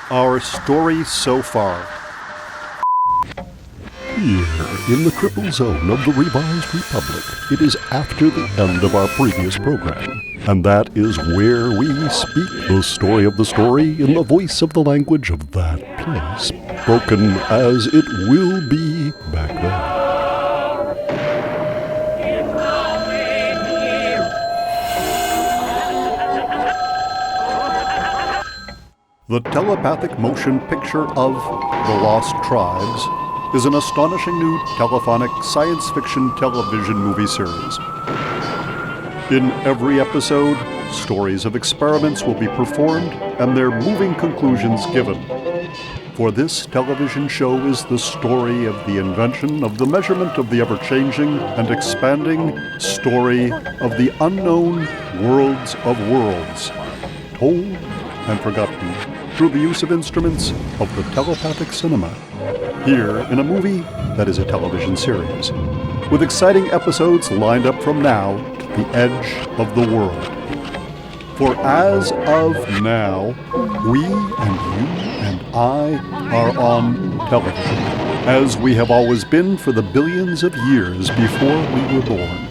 Our story so far. Here, in the cripple zone of the Revised Republic, it is after the end of our previous program. And that is where we speak the story of the story in the voice of the language of that place, spoken as it will be back then. The telepathic motion picture of The Lost Tribes is an astonishing new telephonic science fiction television movie series. In every episode, stories of experiments will be performed and their moving conclusions given. For this television show is the story of the invention of the measurement of the ever-changing and expanding story of the unknown worlds of worlds, told and forgotten through the use of instruments of the telepathic cinema, here in a movie that is a television series, with exciting episodes lined up from now to the edge of the world. For as of now, we and you and I are on television, as we have always been for the billions of years before we were born.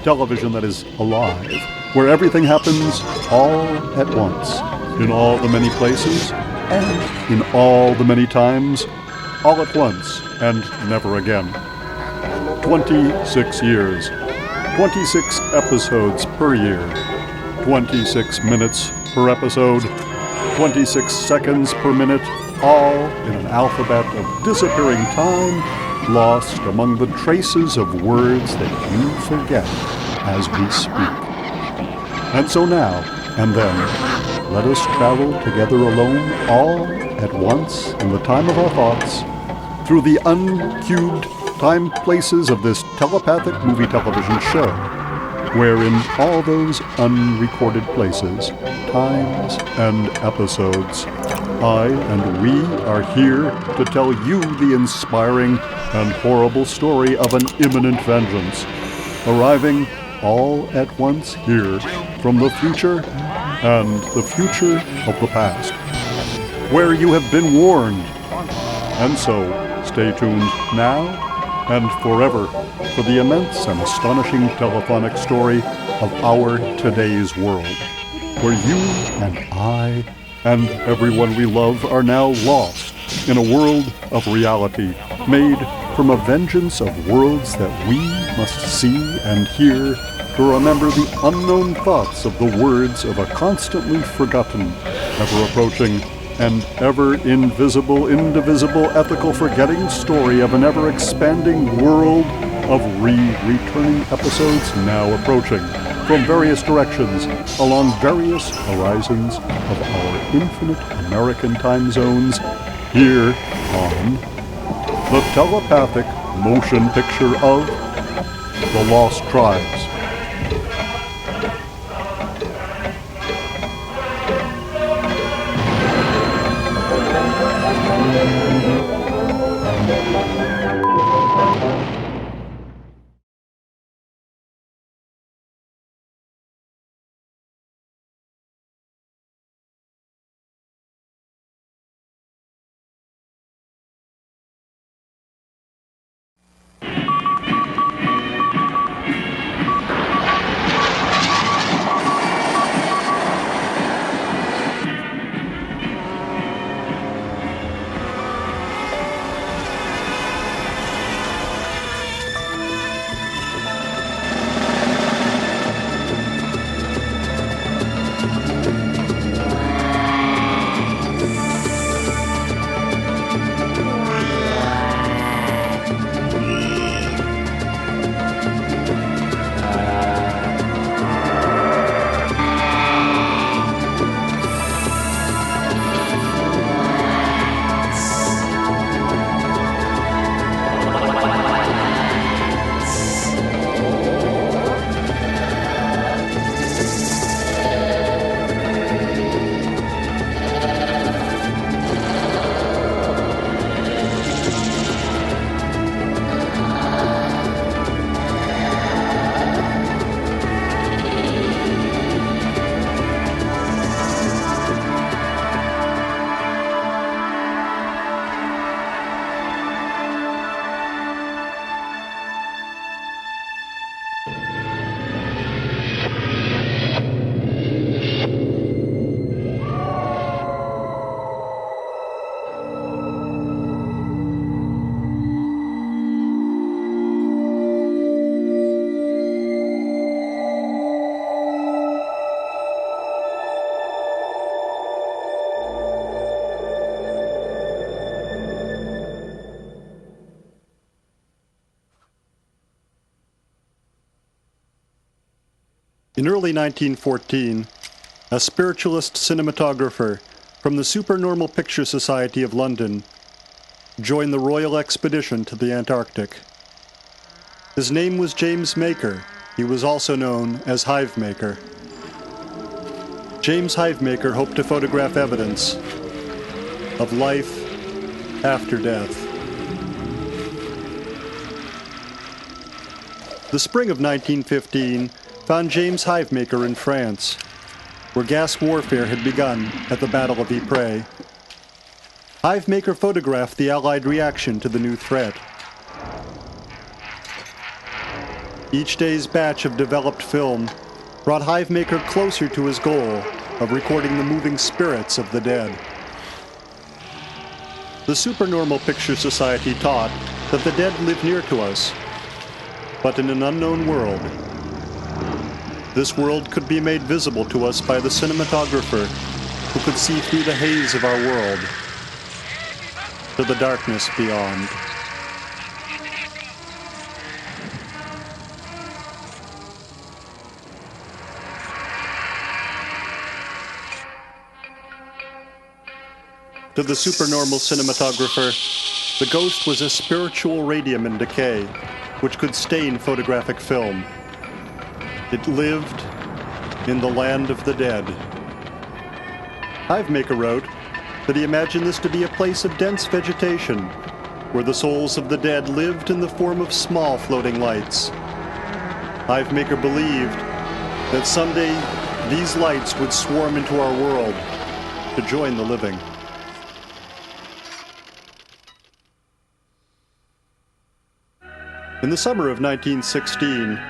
Television that is alive, where everything happens all at once, in all the many places, and in all the many times, all at once and never again. 26 years, 26 episodes per year, 26 minutes per episode, 26 seconds per minute, all in an alphabet of disappearing time, lost among the traces of words that you forget as we speak. And so now and then, let us travel together alone, all at once, in the time of our thoughts, through the uncubed time places of this telepathic movie television show, where in all those unrecorded places, times, and episodes, I and we are here to tell you the inspiring and horrible story of an imminent vengeance, arriving all at once here from the future and the future of the past, where you have been warned. And so, stay tuned now and forever for the immense and astonishing telephonic story of our today's world, where you and I and everyone we love are now lost in a world of reality made from a vengeance of worlds that we must see and hear to remember the unknown thoughts of the words of a constantly forgotten, ever-approaching, and ever-invisible, indivisible, ethical forgetting story of an ever-expanding world of returning episodes now approaching from various directions along various horizons of our infinite American time zones here on the telepathic motion picture of The Lost Tribes. In early 1914, a spiritualist cinematographer from the Supernormal Picture Society of London joined the Royal Expedition to the Antarctic. His name was James Maker. He was also known as Hivemaker. James Hivemaker hoped to photograph evidence of life after death. The spring of 1915 found James Hivemaker in France, where gas warfare had begun at the Battle of Ypres. Hivemaker photographed the Allied reaction to the new threat. Each day's batch of developed film brought Hivemaker closer to his goal of recording the moving spirits of the dead. The Supernormal Picture Society taught that the dead live near to us, but in an unknown world. This world could be made visible to us by the cinematographer who could see through the haze of our world to the darkness beyond. To the supernormal cinematographer, the ghost was a spiritual radium in decay, which could stain photographic film. It lived in the land of the dead. Hivemaker wrote that he imagined this to be a place of dense vegetation, where the souls of the dead lived in the form of small floating lights. Hivemaker believed that someday these lights would swarm into our world to join the living. In the summer of 1916,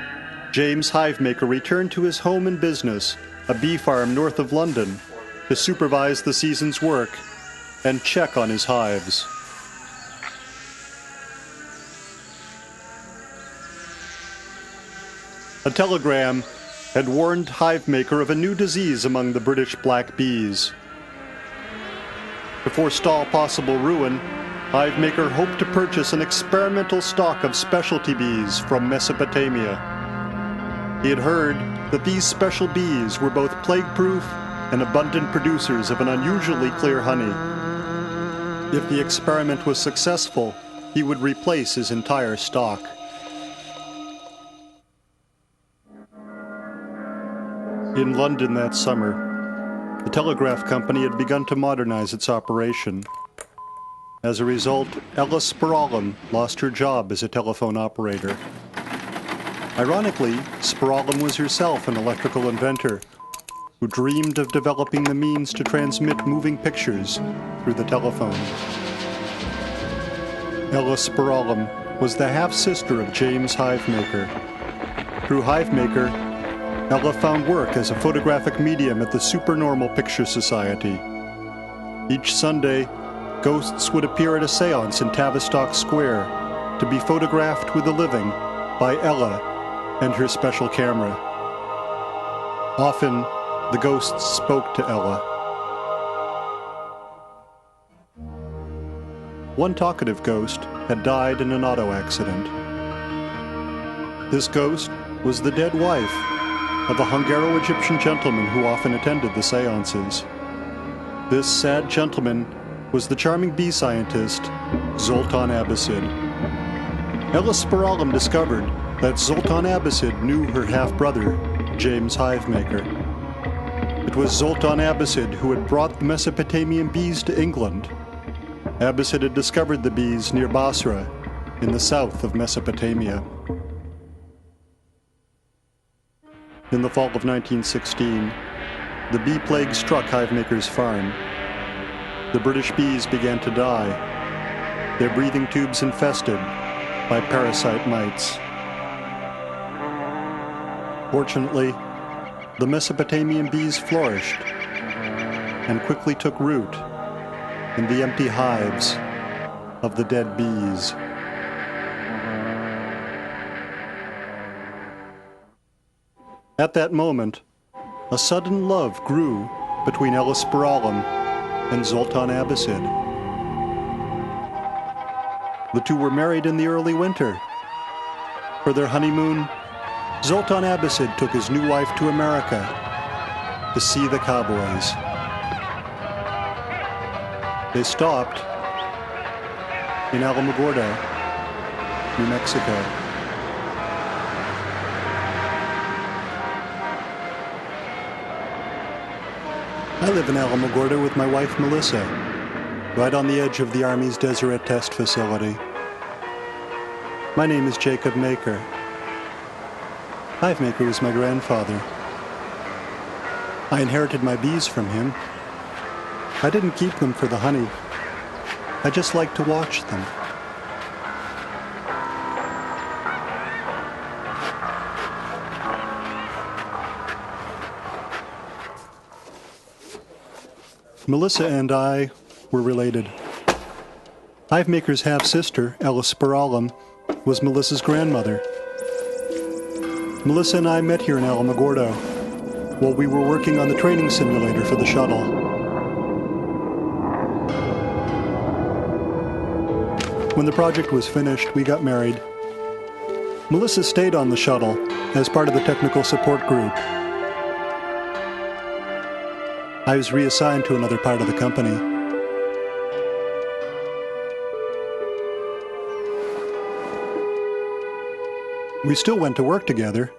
James Hivemaker returned to his home and business, a bee farm north of London, to supervise the season's work and check on his hives. A telegram had warned Hivemaker of a new disease among the British black bees. To forestall possible ruin, Hivemaker hoped to purchase an experimental stock of specialty bees from Mesopotamia. He had heard that these special bees were both plague-proof and abundant producers of an unusually clear honey. If the experiment was successful, he would replace his entire stock. In London that summer, the telegraph company had begun to modernize its operation. As a result, Ella Spiralim lost her job as a telephone operator. Ironically, Spiralim was herself an electrical inventor who dreamed of developing the means to transmit moving pictures through the telephone. Ella Spiralim was the half-sister of James Hivemaker. Through Hivemaker, Ella found work as a photographic medium at the Supernormal Picture Society. Each Sunday, ghosts would appear at a seance in Tavistock Square to be photographed with the living by Ella and her special camera. Often, the ghosts spoke to Ella. One talkative ghost had died in an auto accident. This ghost was the dead wife of a Hungaro-Egyptian gentleman who often attended the seances. This sad gentleman was the charming bee scientist, Zoltan Abbasid. Ella Spiralim discovered that Zoltan Abbasid knew her half-brother, James Hivemaker. It was Zoltan Abbasid who had brought the Mesopotamian bees to England. Abbasid had discovered the bees near Basra, in the south of Mesopotamia. In the fall of 1916, the bee plague struck Hivemaker's farm. The British bees began to die, their breathing tubes infested by parasite mites. Fortunately, the Mesopotamian bees flourished and quickly took root in the empty hives of the dead bees. At that moment, a sudden love grew between Ella Spiralim and Zoltan Abbasid. The two were married in the early winter. For their honeymoon, Zoltan Abbasid took his new wife to America to see the cowboys. They stopped in Alamogordo, New Mexico. I live in Alamogordo with my wife Melissa, right on the edge of the Army's Deseret Test Facility. My name is Jacob Maker. Hivemaker was my grandfather. I inherited my bees from him. I didn't keep them for the honey. I just liked to watch them. Melissa and I were related. Hivemaker's half-sister, Alice Spiralam, was Melissa's grandmother. Melissa and I met here in Alamogordo while we were working on the training simulator for the shuttle. When the project was finished, we got married. Melissa stayed on the shuttle as part of the technical support group. I was reassigned to another part of the company. We still went to work together,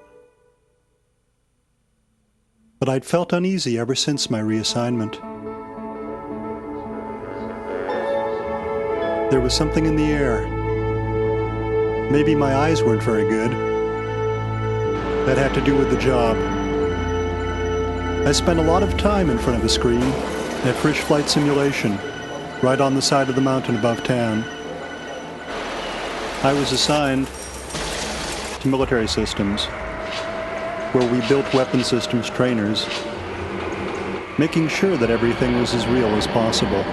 but I'd felt uneasy ever since my reassignment. There was something in the air. Maybe my eyes weren't very good. That had to do with the job. I spent a lot of time in front of a screen at Frisch Flight Simulation, right on the side of the mountain above town. I was assigned to military systems, where we built weapon systems trainers, making sure that everything was as real as possible.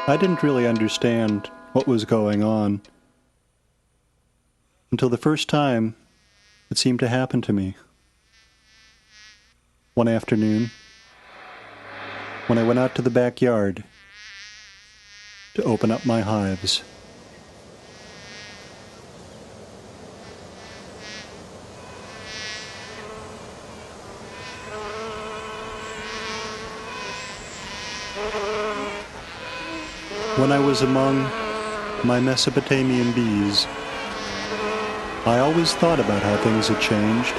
I didn't really understand what was going on until the first time it seemed to happen to me. One afternoon, when I went out to the backyard to open up my hives. When I was among my Mesopotamian bees, I always thought about how things had changed.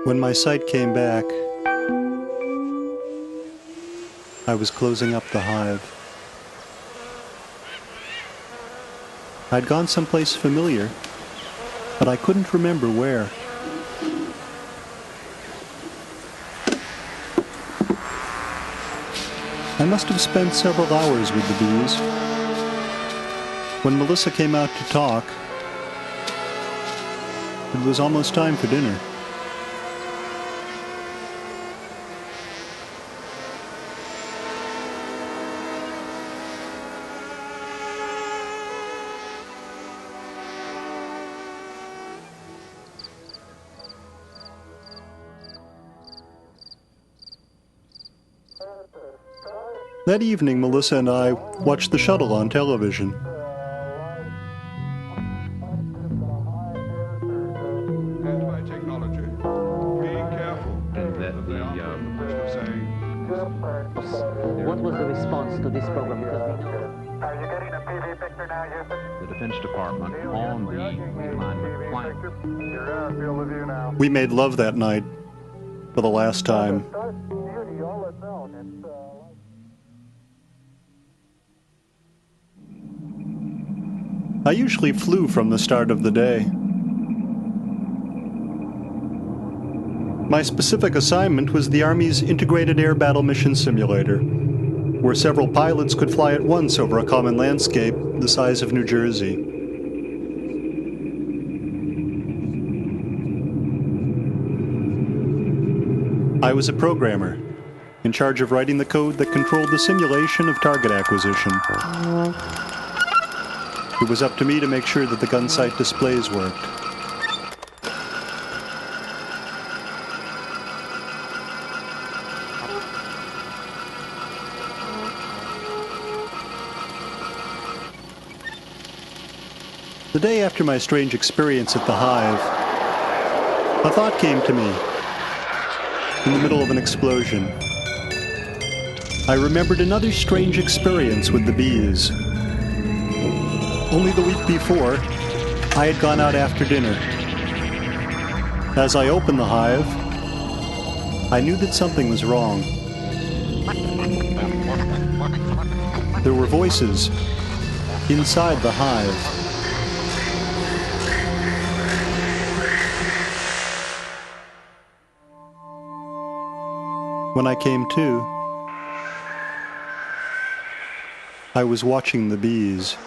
When my sight came back, I was closing up the hive. I'd gone someplace familiar, but I couldn't remember where. I must have spent several hours with the bees. When Melissa came out to talk, it was almost time for dinner. That evening, Melissa and I watched the shuttle on television. Anti-technology. Be careful. What was the response to this program? Because we know... Are you getting a PV picture now, Houston? The Defense Department on the realignment plan. You're field of view now. We made love that night for the last time. I usually flew from the start of the day. My specific assignment was the Army's Integrated Air Battle Mission Simulator, where several pilots could fly at once over a common landscape the size of New Jersey. I was a programmer, in charge of writing the code that controlled the simulation of target acquisition. It was up to me to make sure that the gun sight displays worked. The day after my strange experience at the Hive, a thought came to me in the middle of an explosion. I remembered another strange experience with the bees. Only the week before, I had gone out after dinner. As I opened the hive, I knew that something was wrong. There were voices inside the hive. When I came to, I was watching the bees.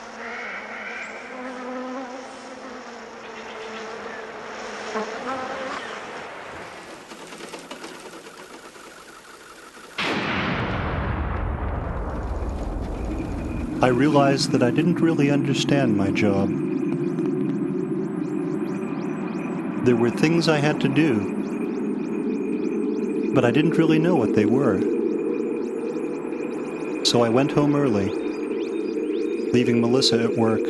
I realized that I didn't really understand my job. There were things I had to do, but I didn't really know what they were. So I went home early, leaving Melissa at work.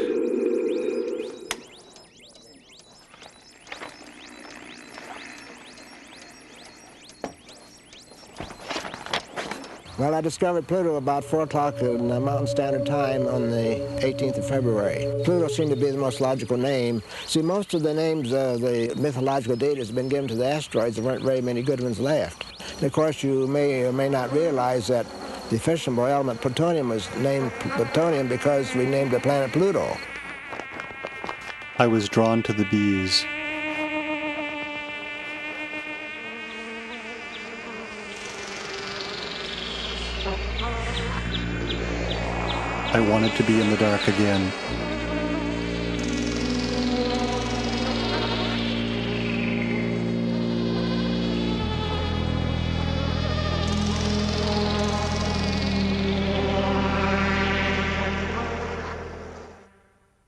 Well, I discovered Pluto about 4 o'clock in Mountain Standard Time on the 18th of February. Pluto seemed to be the most logical name. See, most of the names of the mythological deities have been given to the asteroids. There weren't very many good ones left. And of course, you may or may not realize that the fissionable element plutonium was named plutonium because we named the planet Pluto. I was drawn to the bees. I wanted to be in the dark again.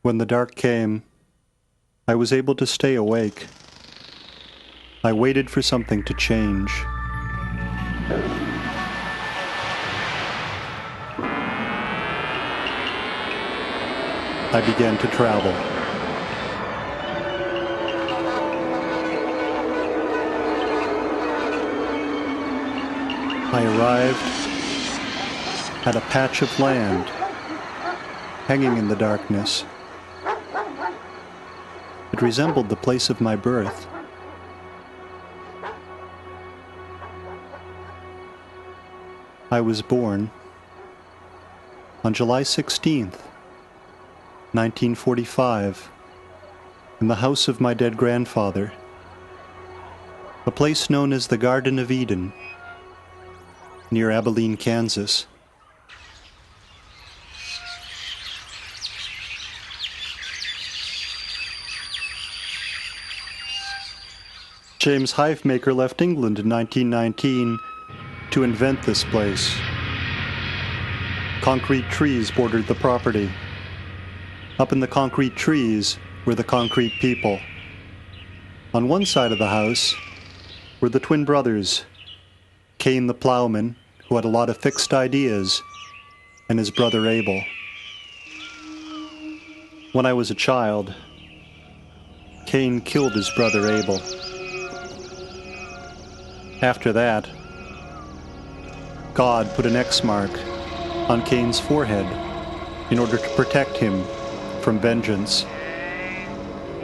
When the dark came, I was able to stay awake. I waited for something to change. I began to travel. I arrived at a patch of land hanging in the darkness. It resembled the place of my birth. I was born on July 16th, 1945, in the house of my dead grandfather, a place known as the Garden of Eden, near Abilene, Kansas. James Hivemaker left England in 1919 to invent this place. Concrete trees bordered the property. Up in the concrete trees were the concrete people. On one side of the house were the twin brothers, Cain the plowman, who had a lot of fixed ideas, and his brother Abel. When I was a child, Cain killed his brother Abel. After that, God put an X mark on Cain's forehead in order to protect him from vengeance.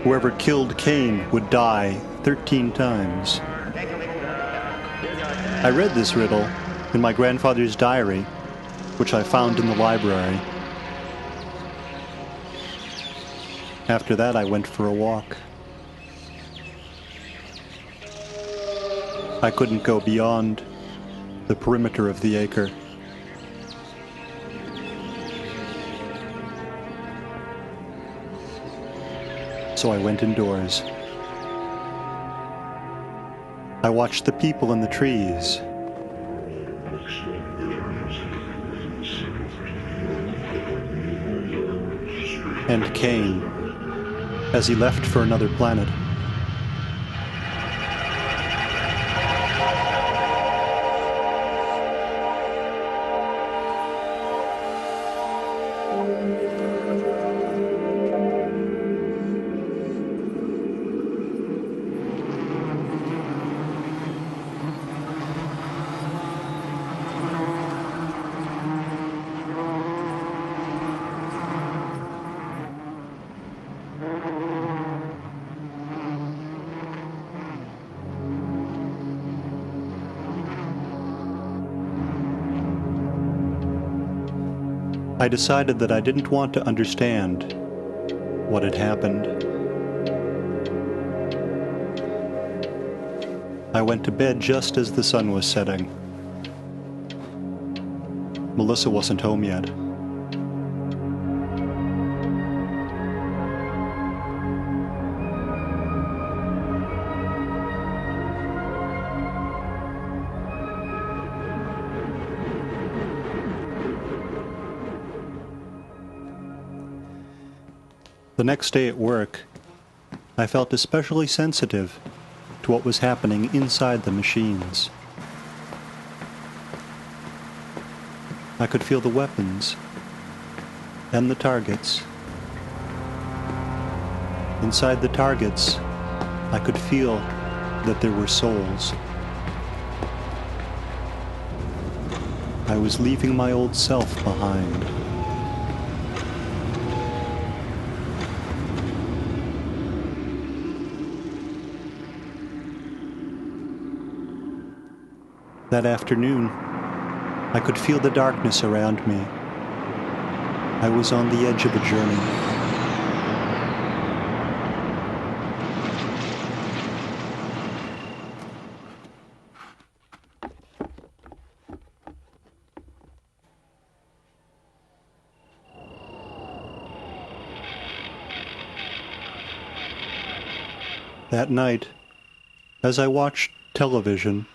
Whoever killed Cain would die 13 times. I read this riddle in my grandfather's diary, which I found in the library. After that, I went for a walk. I couldn't go beyond the perimeter of the acre. So I went indoors. I watched the people in the trees. And Cain, as he left for another planet. I decided that I didn't want to understand what had happened. I went to bed just as the sun was setting. Melissa wasn't home yet. The next day at work, I felt especially sensitive to what was happening inside the machines. I could feel the weapons and the targets. Inside the targets, I could feel that there were souls. I was leaving my old self behind. That afternoon, I could feel the darkness around me. I was on the edge of a journey. That night, as I watched television,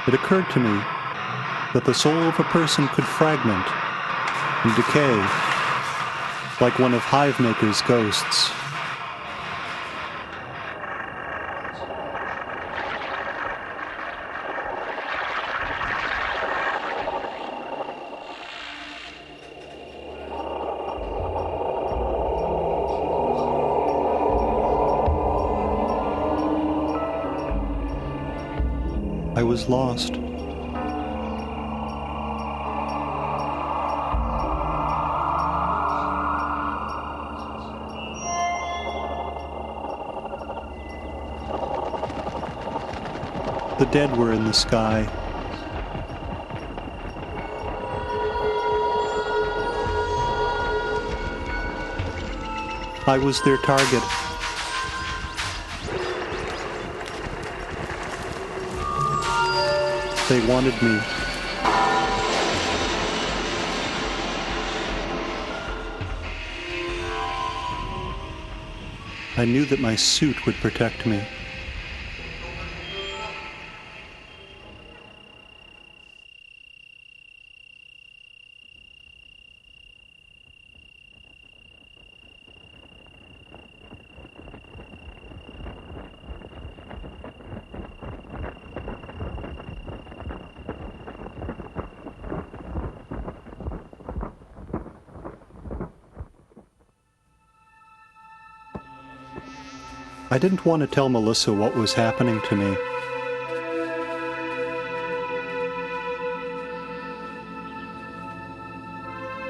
it occurred to me that the soul of a person could fragment and decay like one of Hivemaker's ghosts. I was lost. The dead were in the sky. I was their target. They wanted me. I knew that my suit would protect me. I didn't want to tell Melissa what was happening to me.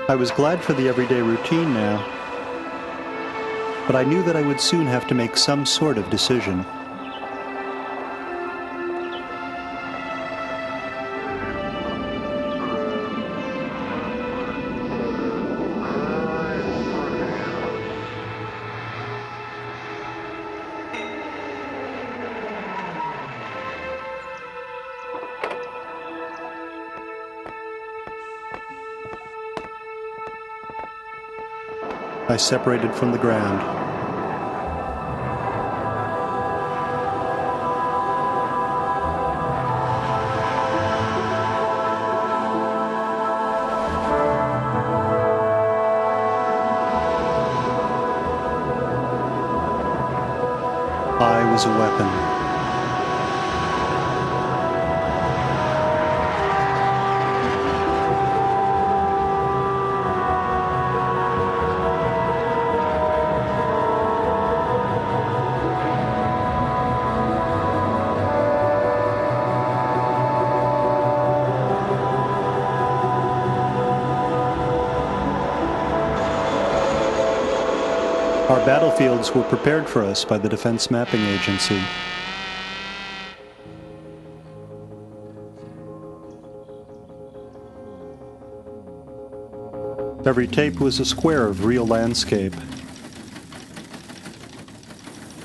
I was glad for the everyday routine now, but I knew that I would soon have to make some sort of decision. I separated from the ground. I was a weapon. Our battlefields were prepared for us by the Defense Mapping Agency. Every tape was a square of real landscape.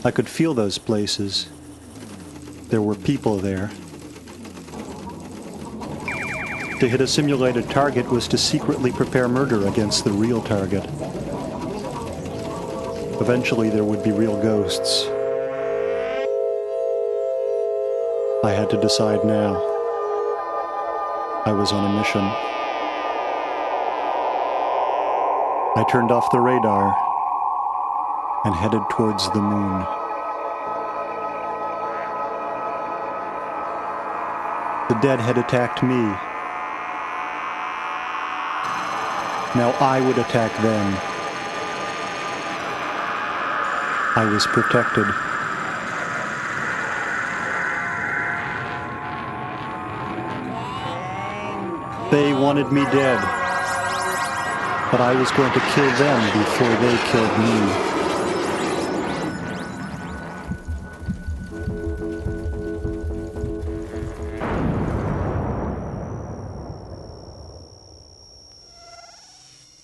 I could feel those places. There were people there. To hit a simulated target was to secretly prepare murder against the real target. Eventually, there would be real ghosts. I had to decide now. I was on a mission. I turned off the radar and headed towards the moon. The dead had attacked me. Now I would attack them. I was protected. They wanted me dead, but I was going to kill them before they killed me.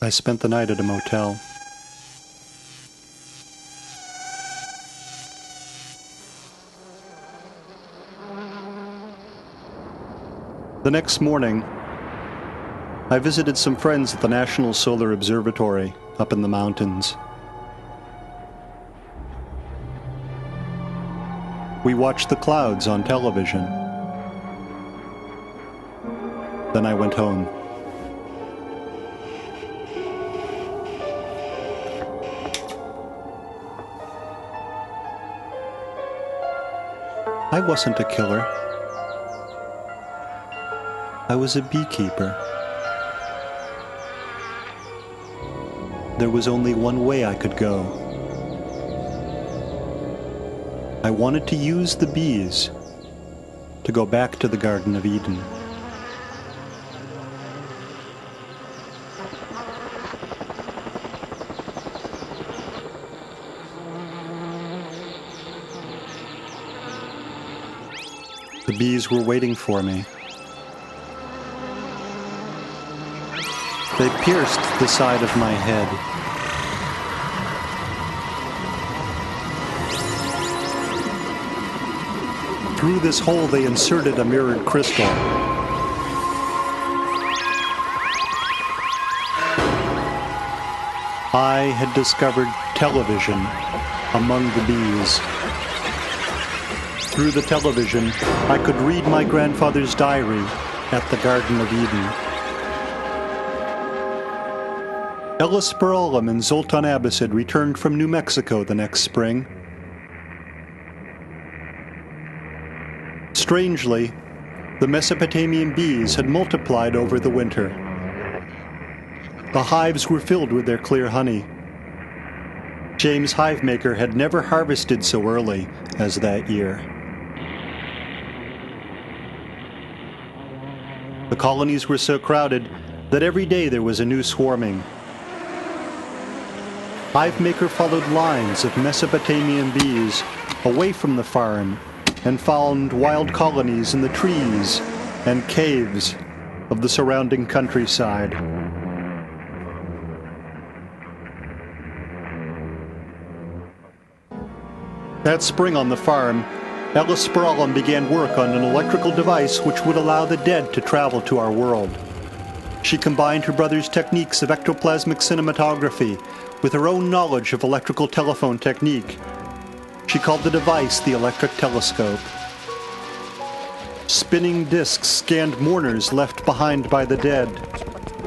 I spent the night at a motel. The next morning, I visited some friends at the National Solar Observatory up in the mountains. We watched the clouds on television. Then I went home. I wasn't a killer. I was a beekeeper. There was only one way I could go. I wanted to use the bees to go back to the Garden of Eden. The bees were waiting for me. They pierced the side of my head. Through this hole they inserted a mirrored crystal. I had discovered television among the bees. Through the television, I could read my grandfather's diary at the Garden of Eden. Ellis Speralam and Zoltan Abbasid returned from New Mexico the next spring. Strangely, the Mesopotamian bees had multiplied over the winter. The hives were filled with their clear honey. James Hivemaker had never harvested so early as that year. The colonies were so crowded that every day there was a new swarming. Hivemaker followed lines of Mesopotamian bees away from the farm and found wild colonies in the trees and caves of the surrounding countryside. That spring on the farm, Ellis Speralam began work on an electrical device which would allow the dead to travel to our world. She combined her brother's techniques of ectoplasmic cinematography with her own knowledge of electrical telephone technique. She called the device the electric telescope. Spinning discs scanned mourners left behind by the dead,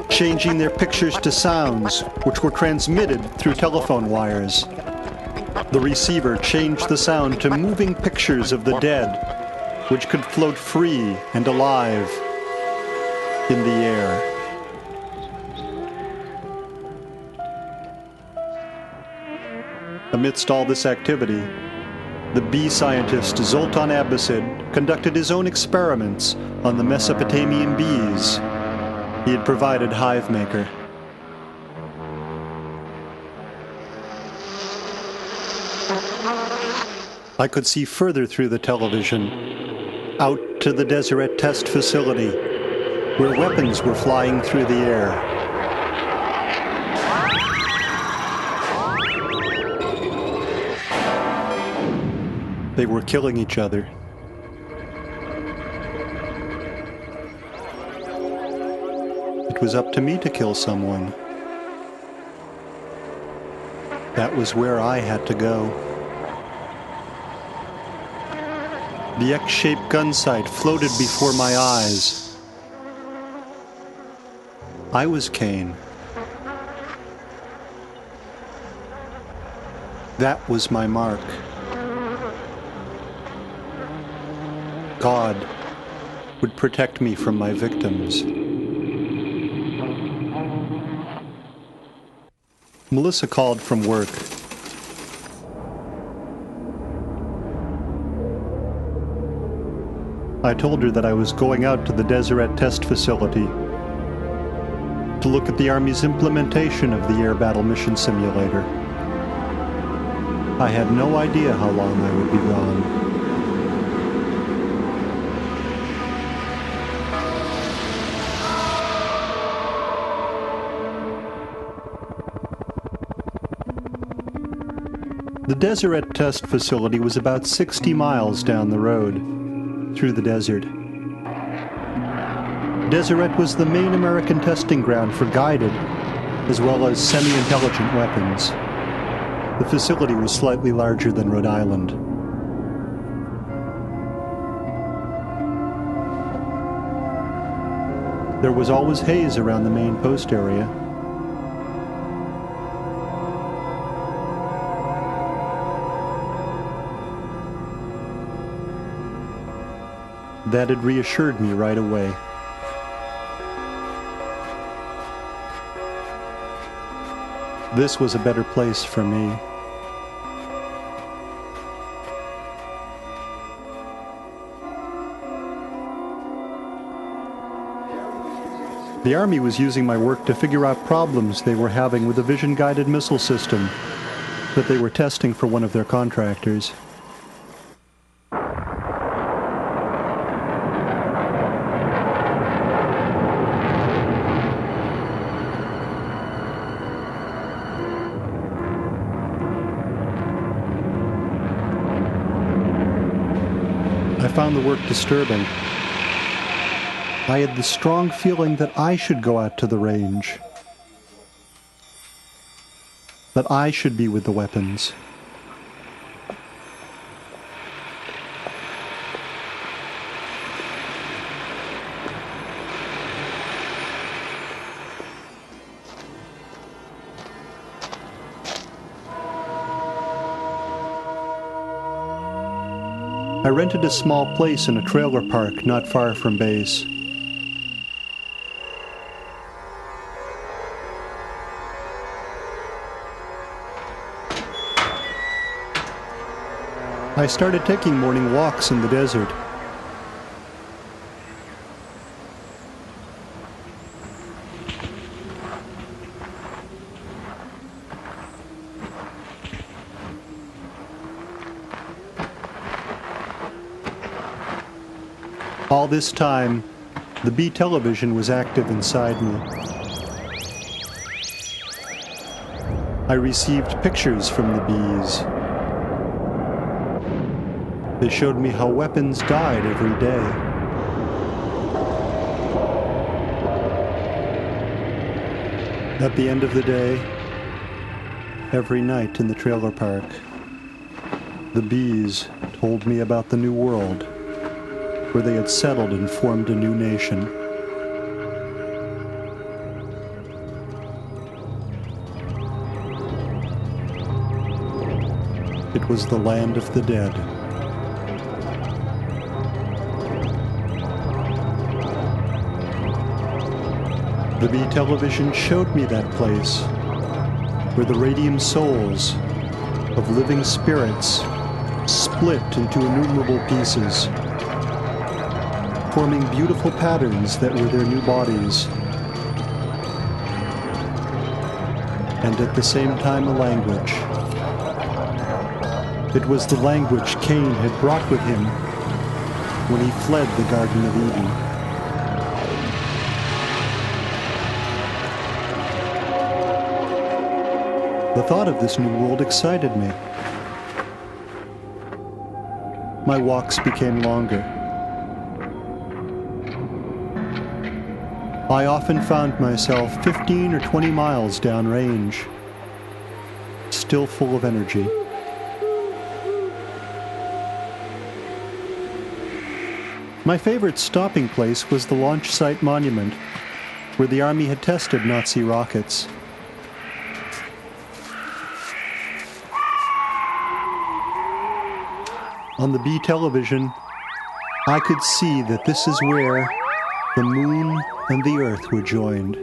changing their pictures to sounds which were transmitted through telephone wires. The receiver changed the sound to moving pictures of the dead, which could float free and alive in the air. Amidst all this activity, the bee scientist Zoltan Abbasid conducted his own experiments on the Mesopotamian bees he had provided hive maker. I could see further through the television, out to the Deseret test facility, where weapons were flying through the air. They were killing each other. It was up to me to kill someone. That was where I had to go. The X-shaped gun sight floated before my eyes. I was Cain. That was my mark. God would protect me from my victims. Melissa called from work. I told her that I was going out to the Deseret test facility to look at the Army's implementation of the Air Battle Mission Simulator. I had no idea how long I would be gone. The Deseret test facility was about 60 miles down the road, through the desert. Deseret was the main American testing ground for guided, as well as semi-intelligent weapons. The facility was slightly larger than Rhode Island. There was always haze around the main post area. That had reassured me right away. This was a better place for me. The Army was using my work to figure out problems they were having with a vision-guided missile system that they were testing for one of their contractors. I found the work disturbing. I had the strong feeling that I should go out to the range. That I should be with the weapons. I rented a small place in a trailer park not far from base. I started taking morning walks in the desert. All this time, the bee television was active inside me. I received pictures from the bees. They showed me how weapons died every day. At the end of the day, every night in the trailer park, the bees told me about the new world, where they had settled and formed a new nation. It was the land of the dead. The Bee television showed me that place, where the radium souls of living spirits split into innumerable pieces, forming beautiful patterns that were their new bodies, and at the same time a language. It was the language Cain had brought with him when he fled the Garden of Eden. The thought of this new world excited me. My walks became longer. I often found myself 15 or 20 miles downrange, still full of energy. My favorite stopping place was the launch site monument, where the Army had tested Nazi rockets. On the Bee television, I could see that this is where the moon and the earth were joined.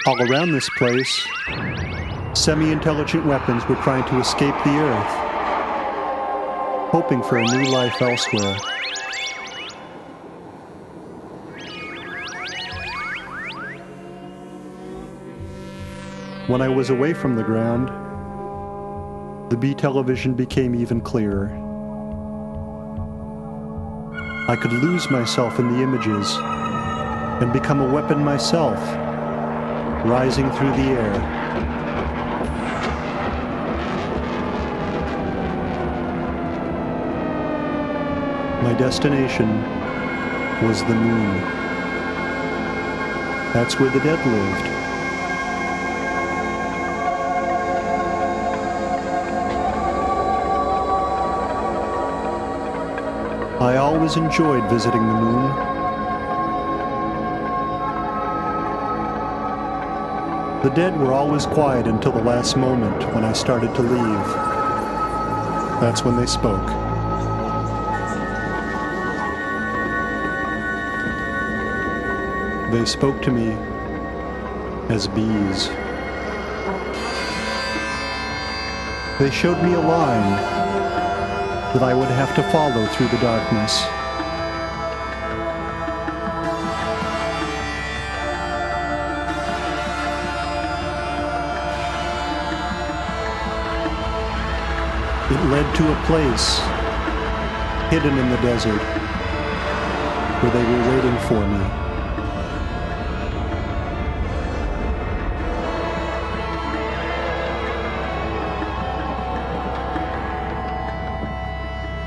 All around this place, semi-intelligent weapons were trying to escape the earth, hoping for a new life elsewhere. When I was away from the ground, the Bee television became even clearer. I could lose myself in the images and become a weapon myself, rising through the air. My destination was the moon. That's where the dead lived. I always enjoyed visiting the moon. The dead were always quiet until the last moment when I started to leave. That's when they spoke. They spoke to me as bees. They showed me a line that I would have to follow through the darkness. It led to a place hidden in the desert where they were waiting for me.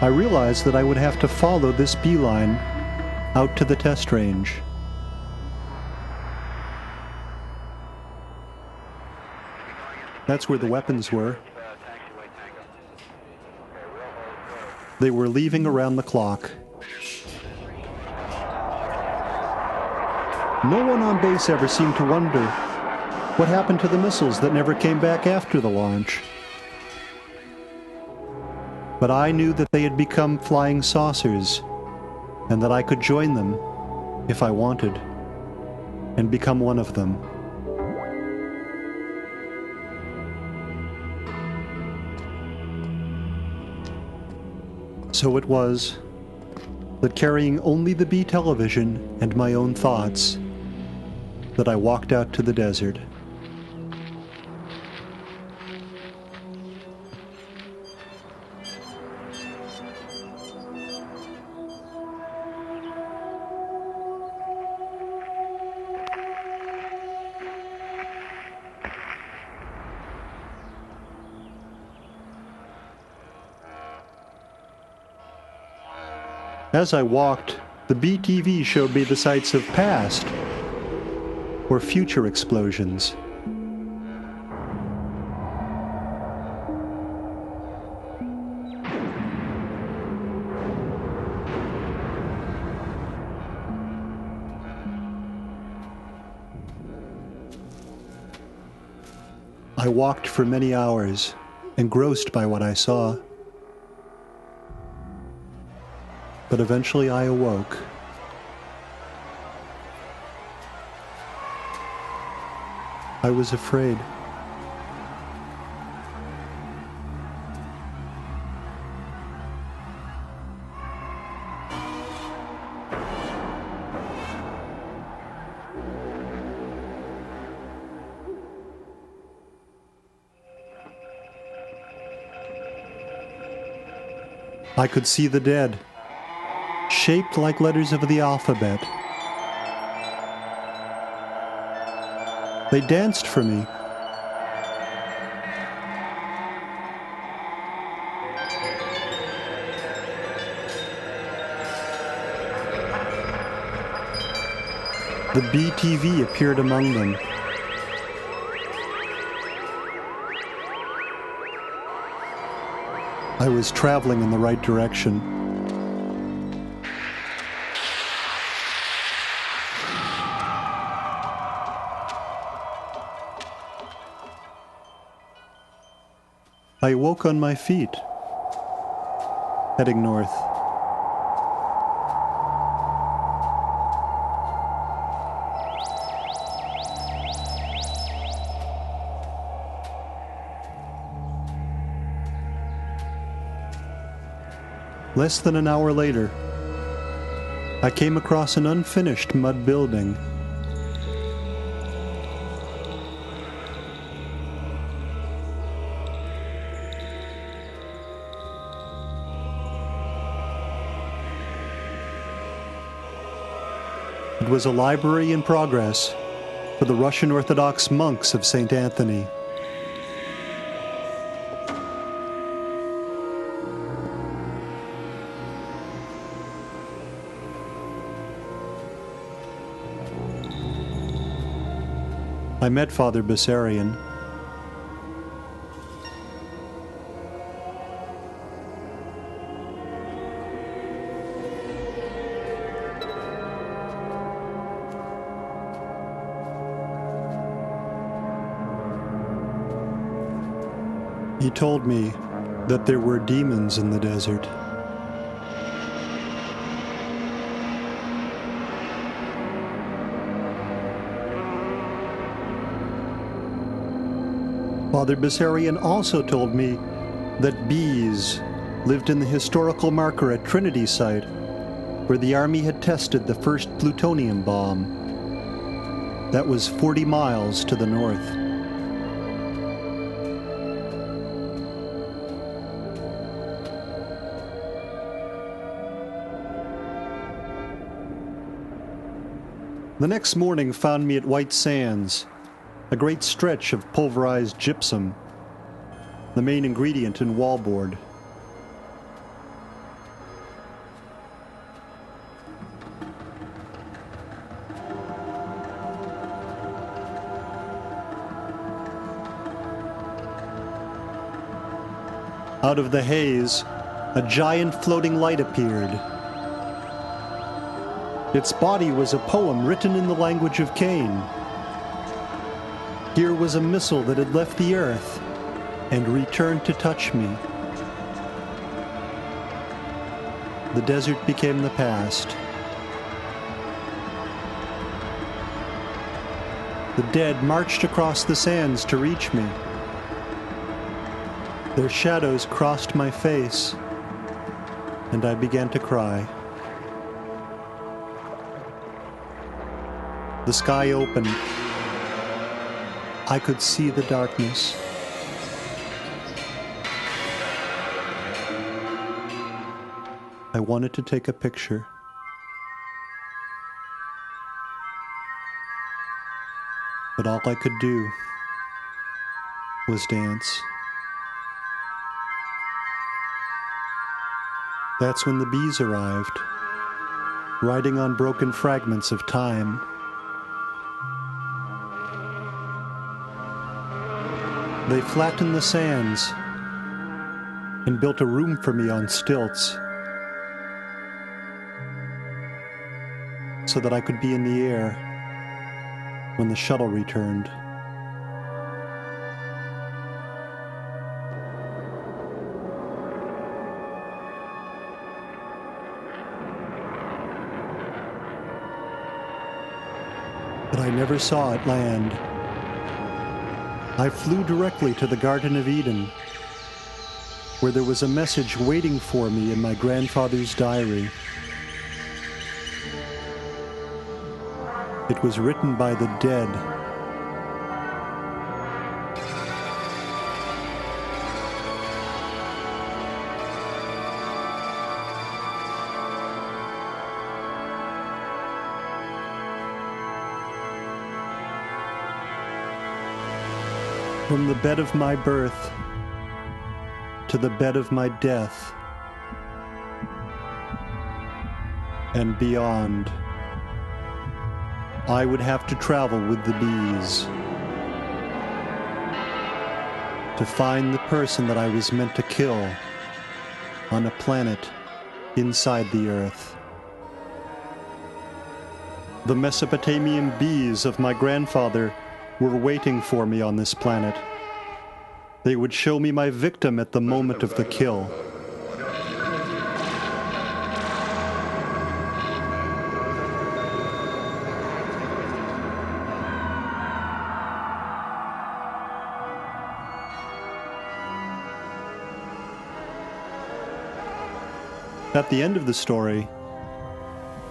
I realized that I would have to follow this beeline out to the test range. That's where the weapons were. They were leaving around the clock. No one on base ever seemed to wonder what happened to the missiles that never came back after the launch. But I knew that they had become flying saucers, and that I could join them if I wanted, and become one of them. So it was that, carrying only the Bee television and my own thoughts, that I walked out to the desert. As I walked, The BTV showed me the sights of past or future explosions. I walked for many hours, engrossed by what I saw. But eventually I awoke. I was afraid. I could see the dead, shaped like letters of the alphabet. They danced for me. The BTV appeared among them. I was traveling in the right direction. I woke on my feet, heading north. Less than an hour later, I came across an unfinished mud building. It was a library in progress for the Russian Orthodox monks of St. Anthony. I met Father Bessarion. He told me that there were demons in the desert. Father Bessarion also told me that bees lived in the historical marker at Trinity site, where the Army had tested the first plutonium bomb. That was 40 miles to the north. The next morning found me at White Sands, a great stretch of pulverized gypsum, the main ingredient in wallboard. Out of the haze, a giant floating light appeared. Its body was a poem written in the language of Cain. Here was a missile that had left the earth and returned to touch me. The desert became the past. The dead marched across the sands to reach me. Their shadows crossed my face, and I began to cry. The sky opened. I could see the darkness. I wanted to take a picture. But all I could do was dance. That's when the bees arrived, riding on broken fragments of time. They flattened the sands and built a room for me on stilts so that I could be in the air when the shuttle returned. But I never saw it land. I flew directly to the Garden of Eden, where there was a message waiting for me in my grandfather's diary. It was written by the dead. From the bed of my birth to the bed of my death and beyond, I would have to travel with the bees to find the person that I was meant to kill on a planet inside the earth. The Mesopotamian bees of my grandfather were waiting for me on this planet. They would show me my victim at the moment of the kill. At the end of the story,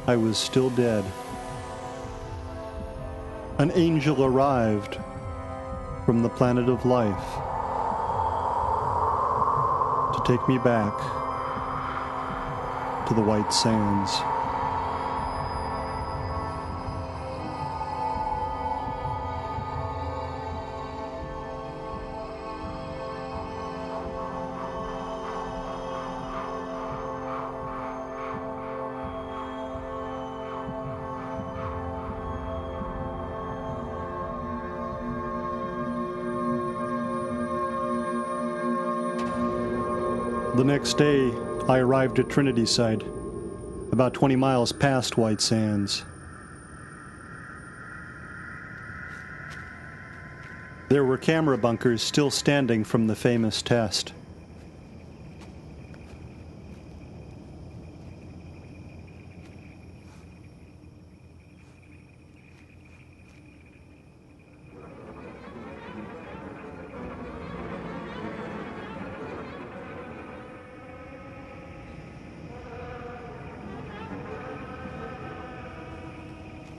I was still dead. An angel arrived from the planet of life to take me back to the white sands. The next day, I arrived at Trinity Site, about 20 miles past White Sands. There were camera bunkers still standing from the famous test.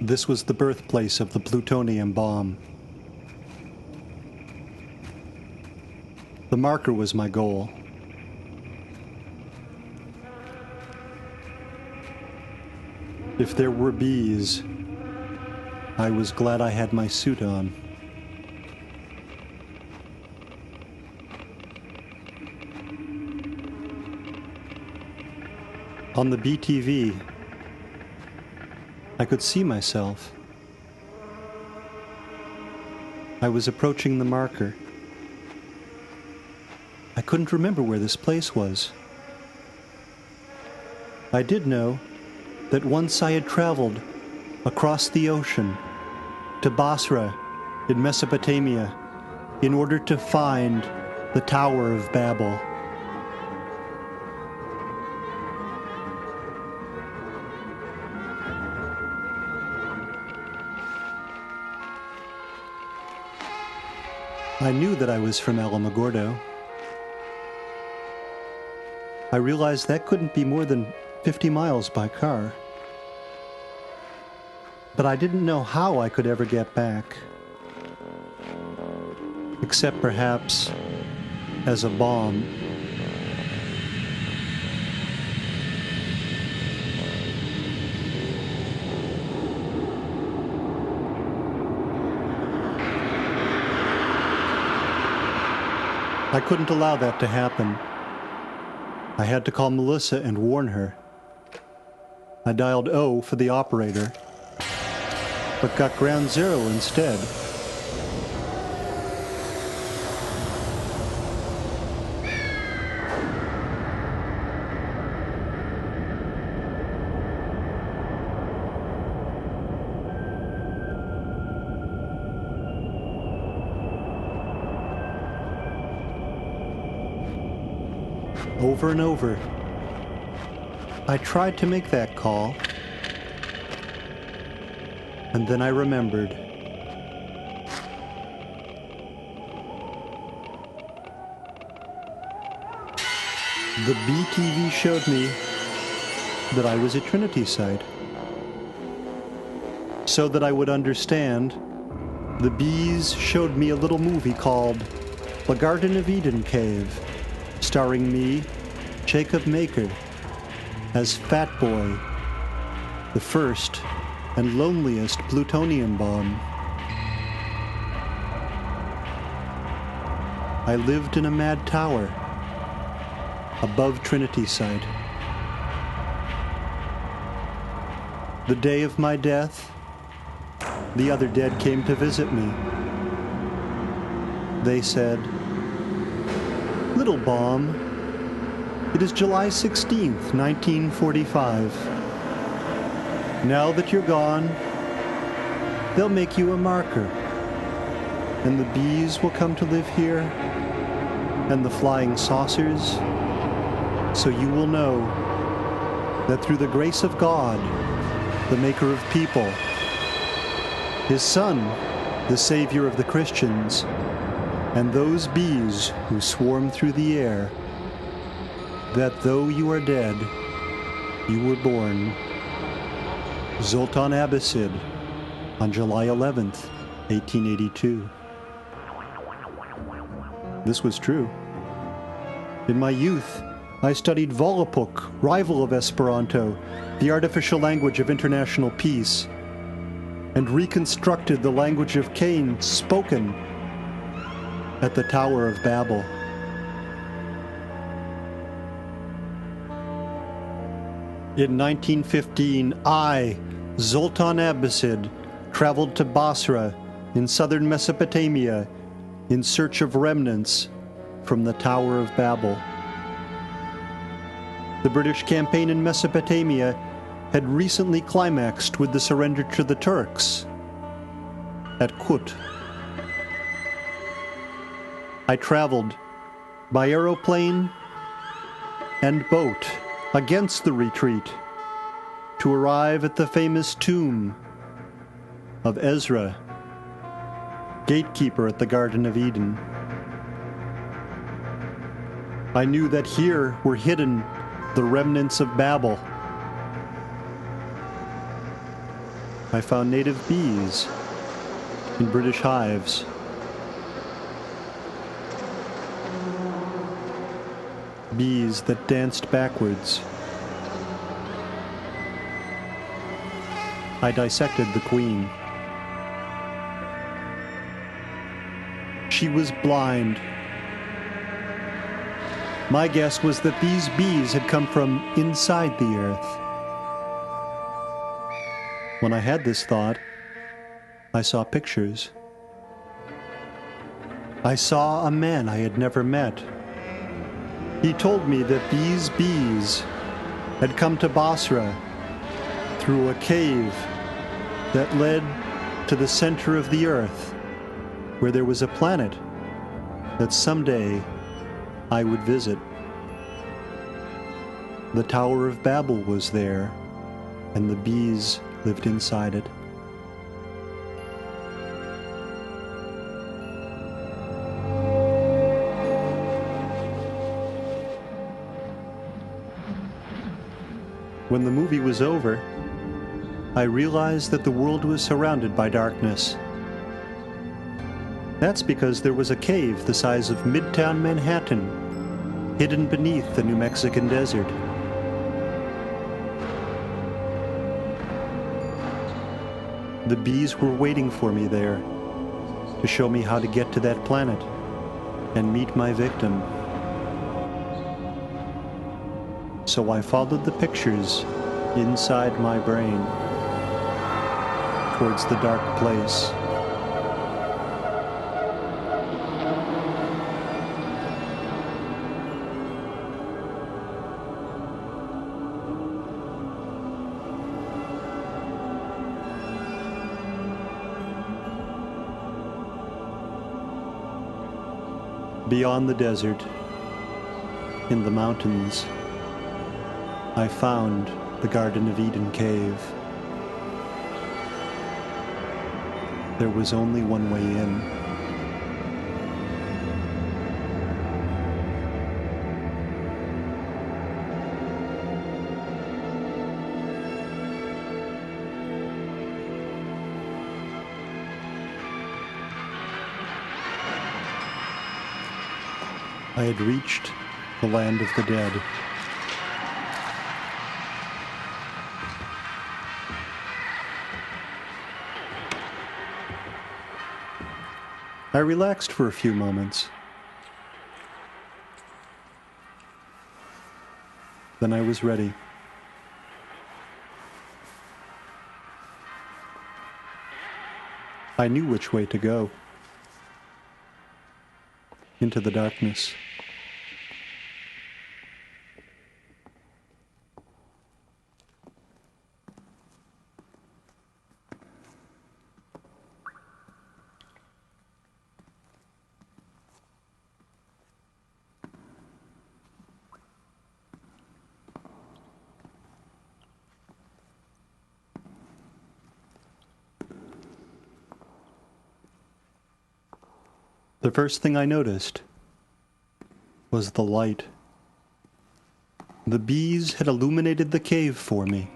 This was the birthplace of the plutonium bomb. The marker was my goal. If there were bees, I was glad I had my suit on. On the BTV, I could see myself. I was approaching the marker. I couldn't remember where this place was. I did know that once I had traveled across the ocean to Basra in Mesopotamia in order to find the Tower of Babel. I knew that I was from Alamogordo. I realized that couldn't be more than 50 miles by car. But I didn't know how I could ever get back. Except perhaps as a bomb. I couldn't allow that to happen. I had to call Melissa and warn her. I dialed O for the operator, but got ground zero instead. Over and over, I tried to make that call, and then I remembered. The BTV showed me that I was at Trinity site. So that I would understand, the bees showed me a little movie called The Garden of Eden Cave, starring me, Jacob Maker, as Fat Boy, the first and loneliest plutonium bomb. I lived in a mad tower above Trinity site. The day of my death, the other dead came to visit me. They said, "Little bomb, it is July 16th, 1945. Now that you're gone, they'll make you a marker, and the bees will come to live here, and the flying saucers, so you will know that through the grace of God, the maker of people, his Son, the Savior of the Christians, and those bees who swarm through the air, that though you are dead, you were born." Zoltan Abbasid, on July 11th, 1882. This was true. In my youth, I studied Volapük, rival of Esperanto, the artificial language of international peace, and reconstructed the language of Cain spoken at the Tower of Babel. In 1915, I, Zoltan Abbasid, traveled to Basra in southern Mesopotamia in search of remnants from the Tower of Babel. The British campaign in Mesopotamia had recently climaxed with the surrender to the Turks at Kut. I traveled by aeroplane and boat against the retreat to arrive at the famous tomb of Ezra, gatekeeper at the Garden of Eden. I knew that here were hidden the remnants of Babel. I found native bees in British hives. Bees that danced backwards. I dissected the queen. She was blind. My guess was that these bees had come from inside the earth. When I had this thought, I saw pictures. I saw a man I had never met. He told me that these bees had come to Basra through a cave that led to the center of the earth, where there was a planet that someday I would visit. The Tower of Babel was there, and the bees lived inside it. When the movie was over, I realized that the world was surrounded by darkness. That's because there was a cave the size of Midtown Manhattan, hidden beneath the New Mexican desert. The bees were waiting for me there to show me how to get to that planet and meet my victim. So I followed the pictures inside my brain, towards the dark place. Beyond the desert, in the mountains, I found the Garden of Eden cave. There was only one way in. I had reached the land of the dead. I relaxed for a few moments. Then I was ready. I knew which way to go. Into the darkness. The first thing I noticed was the light. The bees had illuminated the cave for me.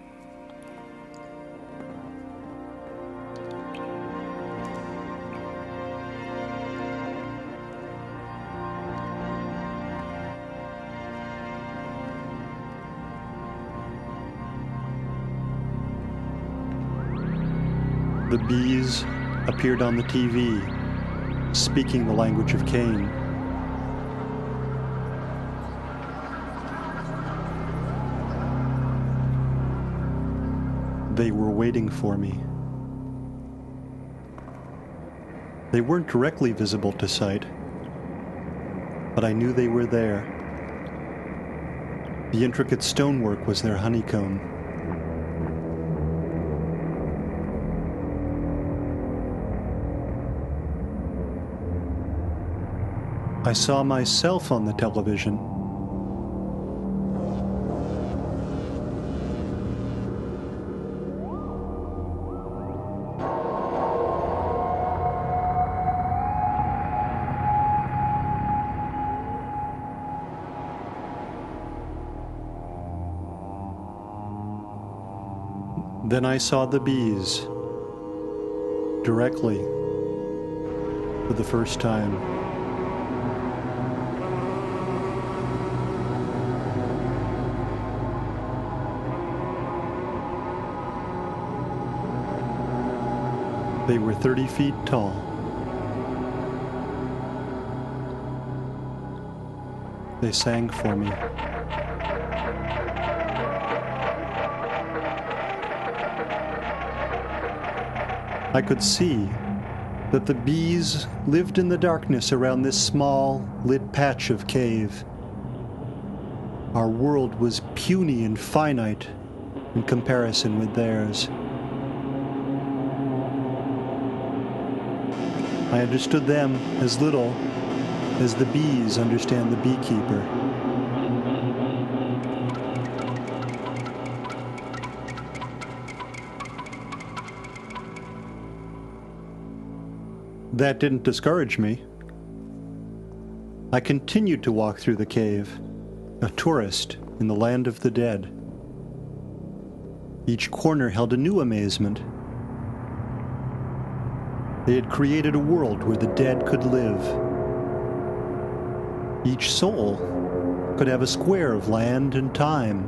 The bees appeared on the TV, speaking the language of Cain. They were waiting for me. They weren't directly visible to sight, but I knew they were there. The intricate stonework was their honeycomb. I saw myself on the television. Then I saw the bees directly for the first time. They were 30 feet tall. They sang for me. I could see that the bees lived in the darkness around this small, lit patch of cave. Our world was puny and finite in comparison with theirs. I understood them as little as the bees understand the beekeeper. That didn't discourage me. I continued to walk through the cave, a tourist in the land of the dead. Each corner held a new amazement. They had created a world where the dead could live. Each soul could have a square of land and time.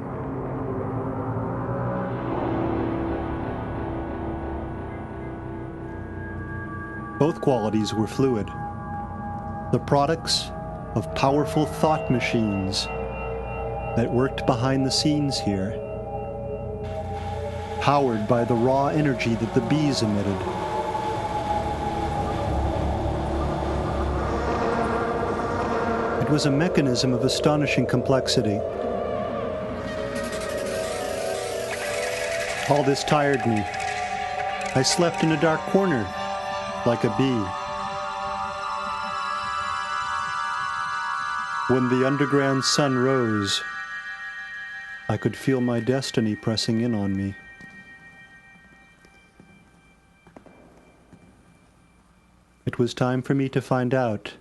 Both qualities were fluid, the products of powerful thought machines that worked behind the scenes here. powered by the raw energy that the bees emitted. It was a mechanism of astonishing complexity. All this tired me. I slept in a dark corner, like a bee. When the underground sun rose, I could feel my destiny pressing in on me. It was time for me to find out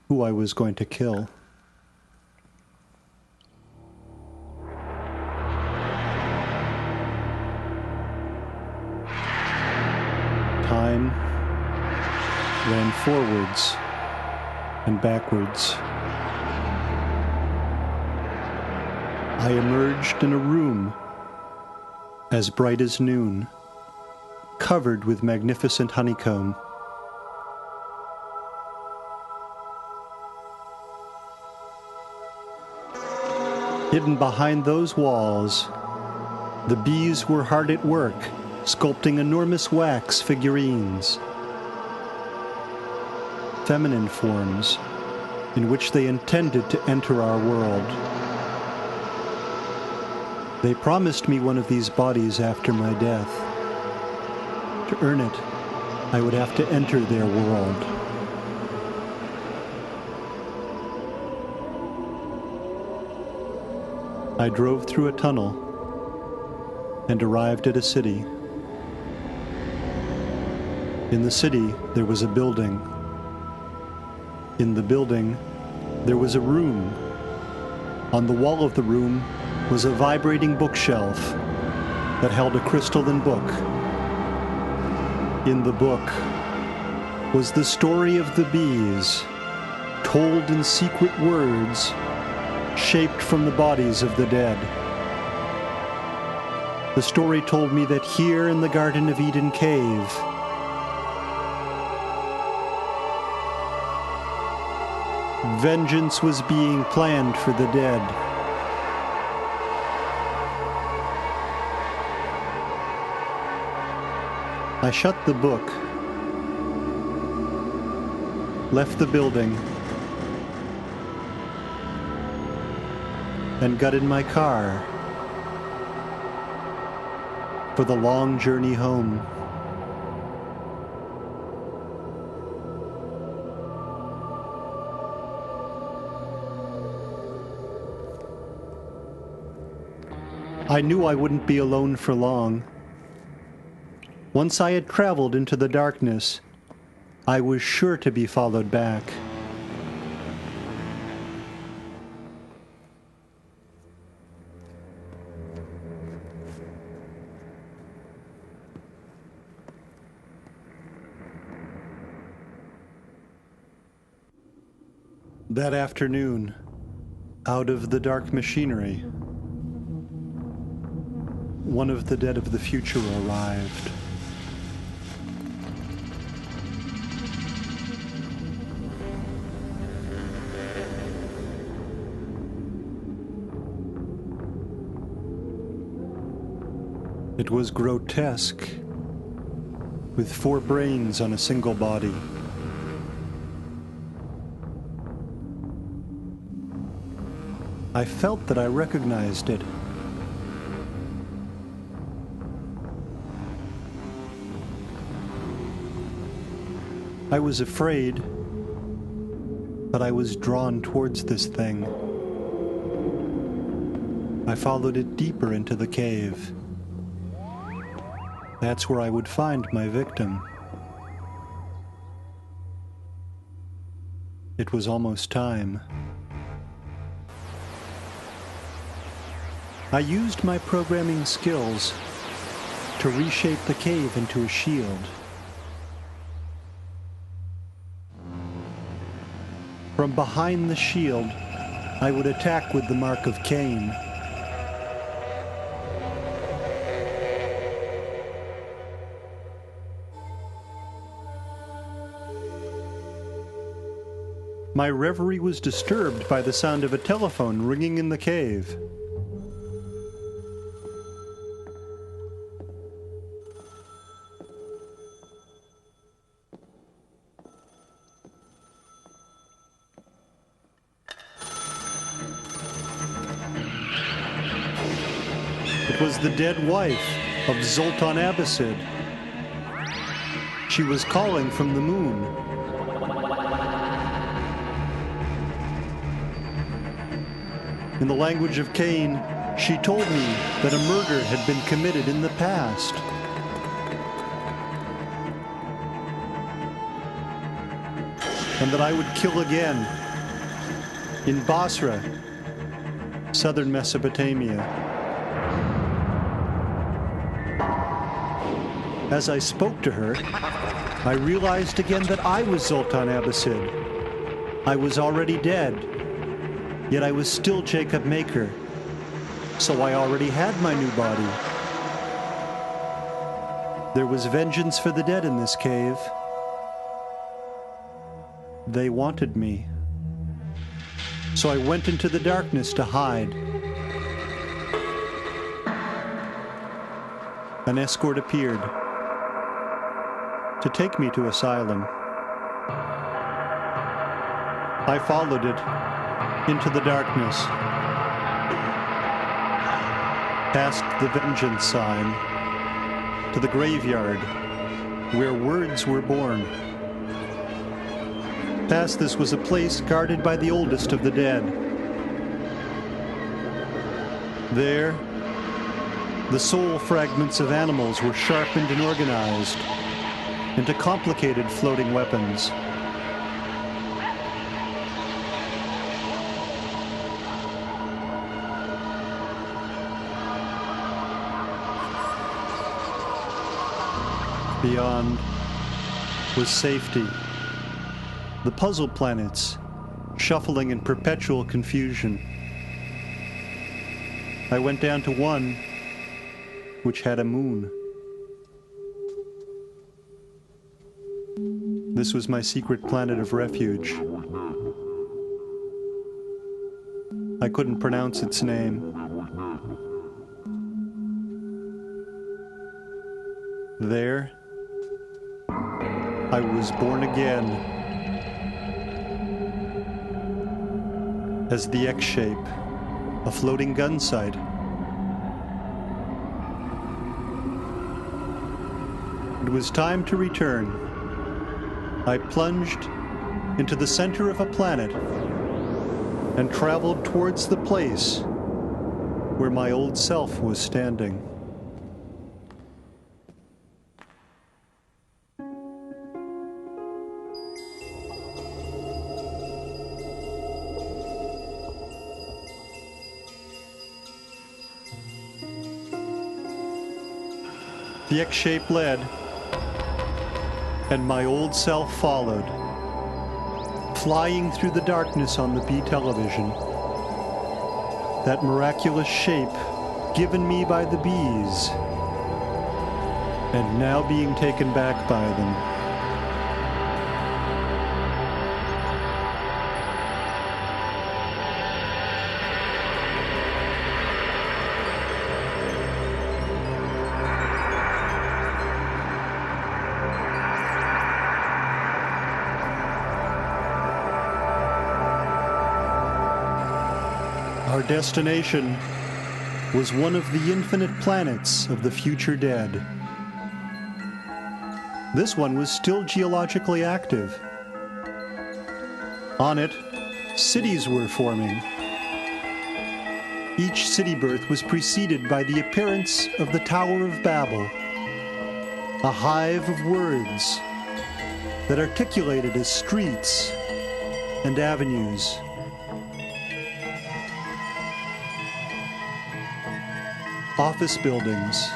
who I was going to kill. Time ran forwards and backwards. I emerged in a room as bright as noon, covered with magnificent honeycomb. Hidden behind those walls, the bees were hard at work, sculpting enormous wax figurines, feminine forms in which they intended to enter our world. They promised me one of these bodies after my death. To earn it, I would have to enter their world. I drove through a tunnel and arrived at a city. In the city, there was a building. In the building, there was a room. On the wall of the room was a vibrating bookshelf that held a crystalline book. In the book was the story of the bees, told in secret words, shaped from the bodies of the dead. The story told me that here in the Garden of Eden cave, vengeance was being planned for the dead. I shut the book, left the building, and got in my car for the long journey home. I knew I wouldn't be alone for long. Once I had traveled into the darkness, I was sure to be followed back. That afternoon, out of the dark machinery, one of the dead of the future arrived. It was grotesque, with 4 brains on a single body. I felt that I recognized it. I was afraid, but I was drawn towards this thing. I followed it deeper into the cave. That's where I would find my victim. It was almost time. I used my programming skills to reshape the cave into a shield. From behind the shield, I would attack with the mark of Cain. My reverie was disturbed by the sound of a telephone ringing in the cave. It was the dead wife of Zoltan Abbasid. She was calling from the moon. In the language of Cain, she told me that a murder had been committed in the past. And that I would kill again in Basra, southern Mesopotamia. As I spoke to her, I realized again that I was Zoltan Abbasid. I was already dead, yet I was still Jacob Maker, so I already had my new body. There was vengeance for the dead in this cave. They wanted me. So I went into the darkness to hide. An escort appeared to take me to asylum. I followed it into the darkness, past the vengeance sign, to the graveyard where words were born. Past this was a place guarded by the oldest of the dead. There, the soul fragments of animals were sharpened and organized into complicated floating weapons. Beyond was safety. The puzzle planets, shuffling in perpetual confusion. I went down to one which had a moon. This was my secret planet of refuge. I couldn't pronounce its name. There, I was born again as the X-shape, a floating gun sight. It was time to return. I plunged into the center of a planet and traveled towards the place where my old self was standing. The X-shape led, and my old self followed, flying through the darkness on the B television. That miraculous shape given me by the bees, and now being taken back by them. Our destination was one of the infinite planets of the future dead. This one was still geologically active. On it, cities were forming. Each city birth was preceded by the appearance of the Tower of Babel, a hive of words that articulated as streets and avenues. Office buildings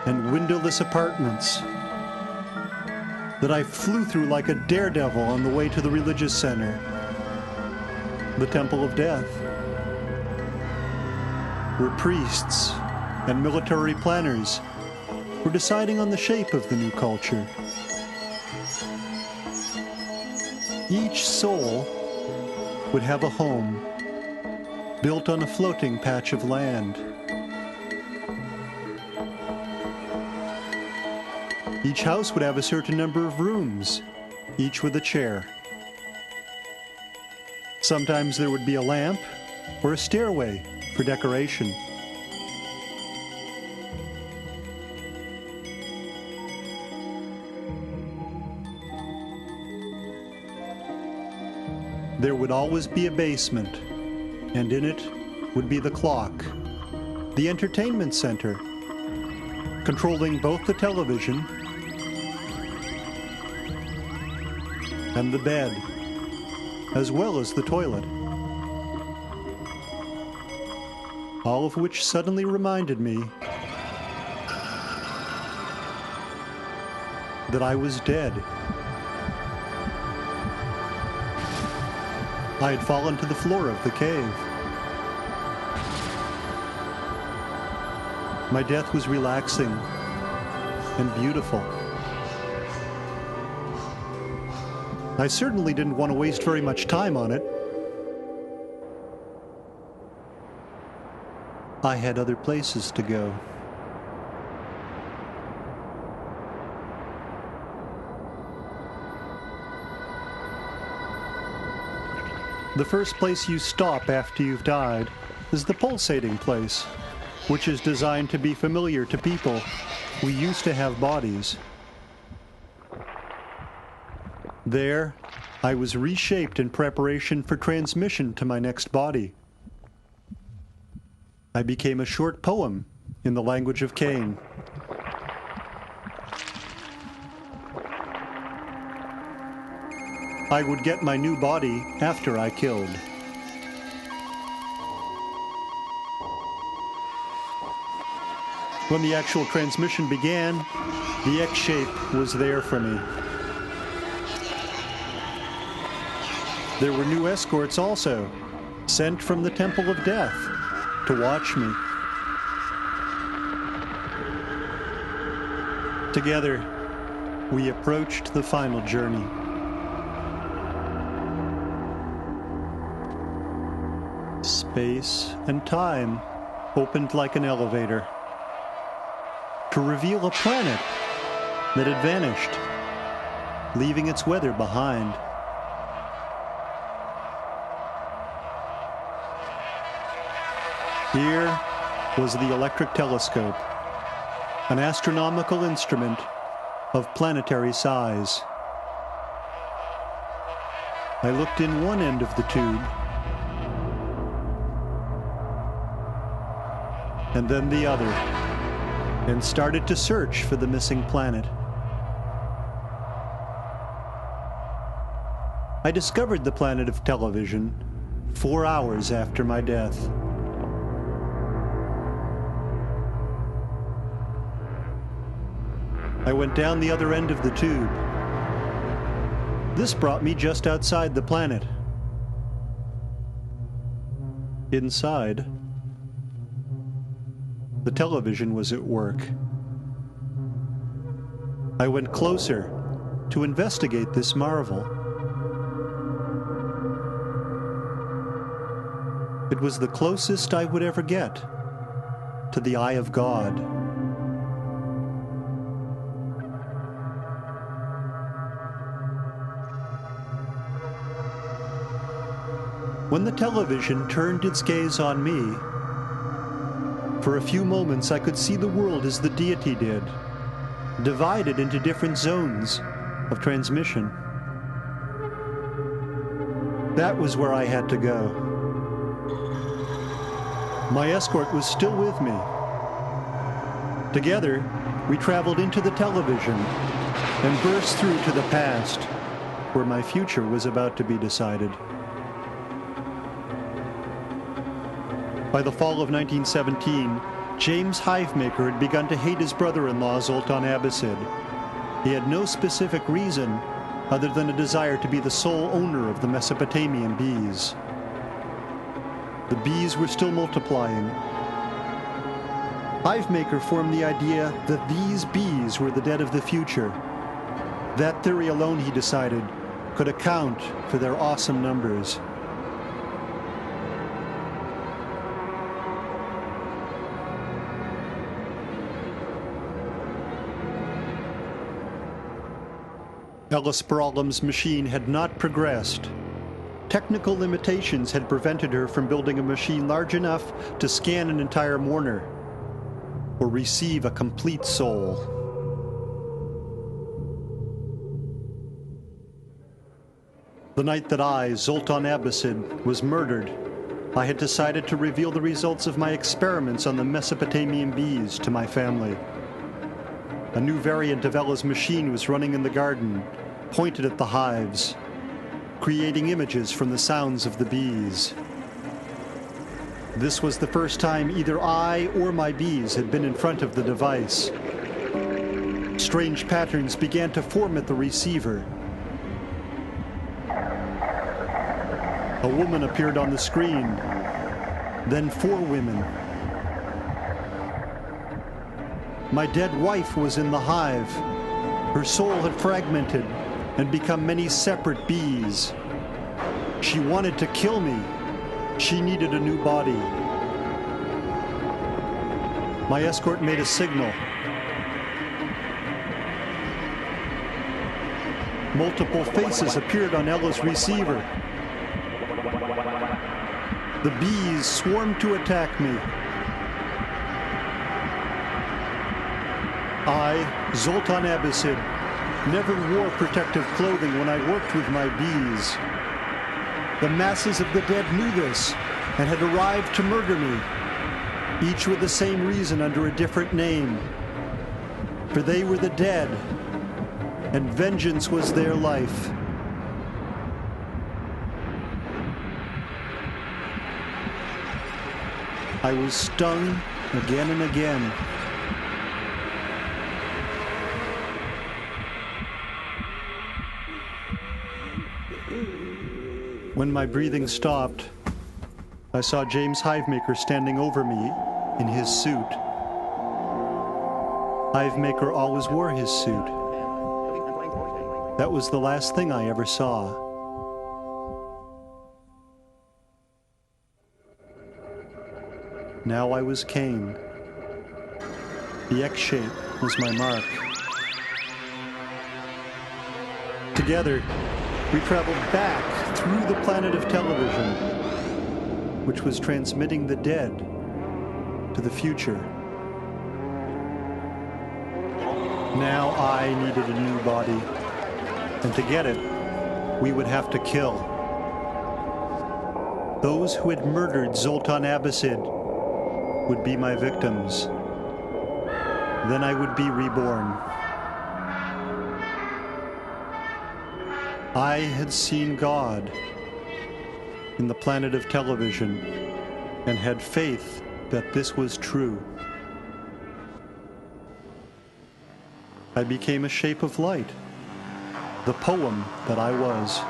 and windowless apartments that I flew through like a daredevil on the way to the religious center, the Temple of Death, where priests and military planners were deciding on the shape of the new culture. Each soul would have a home built on a floating patch of land. Each house would have a certain number of rooms, each with a chair. Sometimes there would be a lamp or a stairway for decoration. There would always be a basement, and in it would be the clock, the entertainment center, controlling both the television and the bed, as well as the toilet. All of which suddenly reminded me that I was dead. I had fallen to the floor of the cave. My death was relaxing and beautiful. I certainly didn't want to waste very much time on it. I had other places to go. The first place you stop after you've died is the pulsating place, which is designed to be familiar to people who used to have bodies. There, I was reshaped in preparation for transmission to my next body. I became a short poem in the language of Cain. I would get my new body after I killed. When the actual transmission began, the X shape was there for me. There were new escorts also, sent from the Temple of Death to watch me. Together, we approached the final journey. Space and time opened like an elevator to reveal a planet that had vanished, leaving its weather behind. Here was the electric telescope, an astronomical instrument of planetary size. I looked in one end of the tube, and then the other, and started to search for the missing planet. I discovered the planet of television 4 hours after my death. I went down the other end of the tube. This brought me just outside the planet. Inside, the television was at work. I went closer to investigate this marvel. It was the closest I would ever get to the eye of God. When the television turned its gaze on me, for a few moments I could see the world as the deity did, divided into different zones of transmission. That was where I had to go. My escort was still with me. Together, we traveled into the television and burst through to the past, where my future was about to be decided. By the fall of 1917, James Hivemaker had begun to hate his brother-in-law Zoltan Abbasid. He had no specific reason other than a desire to be the sole owner of the Mesopotamian bees. The bees were still multiplying. Hivemaker formed the idea that these bees were the dead of the future. That theory alone, he decided, could account for their awesome numbers. Ellis Bartolom's machine had not progressed. Technical limitations had prevented her from building a machine large enough to scan an entire mourner or receive a complete soul. The night that I, Zoltan Abbasid, was murdered, I had decided to reveal the results of my experiments on the Mesopotamian bees to my family. A new variant of Ella's machine was running in the garden, pointed at the hives, creating images from the sounds of the bees. This was the first time either I or my bees had been in front of the device. Strange patterns began to form at the receiver. A woman appeared on the screen, then 4 women. My dead wife was in the hive. Her soul had fragmented and become many separate bees. She wanted to kill me. She needed a new body. My escort made a signal. Multiple faces appeared on Ella's receiver. The bees swarmed to attack me. I, Zoltan Abbasid, never wore protective clothing when I worked with my bees. The masses of the dead knew this and had arrived to murder me, each with the same reason under a different name. For they were the dead, and vengeance was their life. I was stung again and again. When my breathing stopped, I saw James Hivemaker standing over me in his suit. Hivemaker always wore his suit. That was the last thing I ever saw. Now I was Cain. The X shape was my mark. Together, we traveled back through the planet of television, which was transmitting the dead to the future. Now I needed a new body, and to get it, we would have to kill. Those who had murdered Zoltan Abbasid would be my victims. Then I would be reborn. I had seen God in the planet of television and had faith that this was true. I became a shape of light, the poem that I was.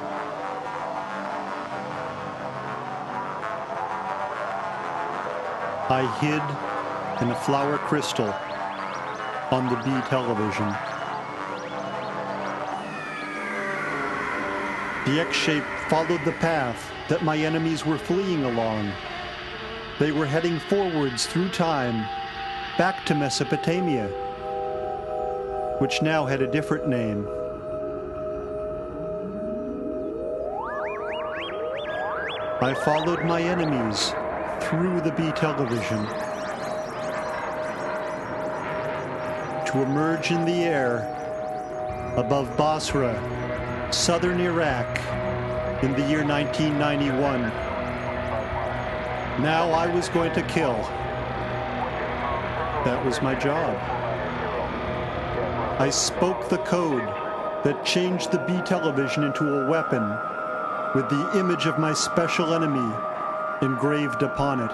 I hid in a flower crystal on the bee television. The X-shape followed the path that my enemies were fleeing along. They were heading forwards through time, back to Mesopotamia, which now had a different name. I followed my enemies through the bee television to emerge in the air above Basra, southern Iraq, in the year 1991. Now I was going to kill. That was my job. I spoke the code that changed the bee television into a weapon with the image of my special enemy engraved upon it.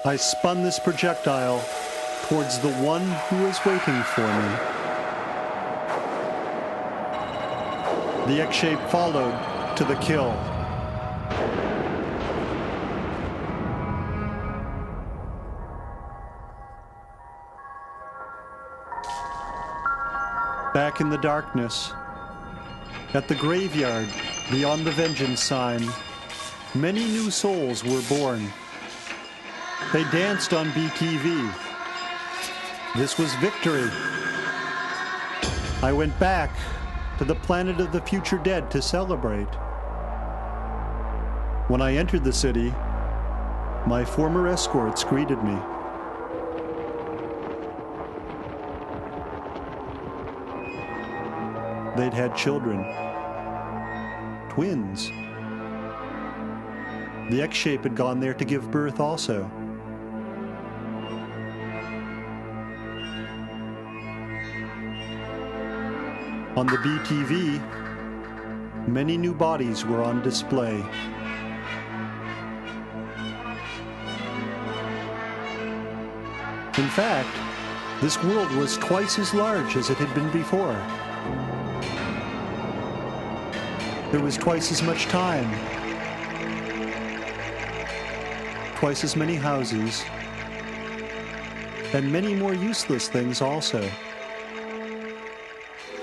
I spun this projectile towards the one who was waiting for me. The X-shape followed to the kill. Back in the darkness, at the graveyard beyond the vengeance sign, many new souls were born. They danced on BTV. This was victory. I went back to the planet of the future dead to celebrate. When I entered the city, My former escorts greeted me. They'd had children. Twins. The X-shape had gone there to give birth also. On the BTV, many new bodies were on display. In fact, this world was twice as large as it had been before. There was twice as much time, twice as many houses, and many more useless things also.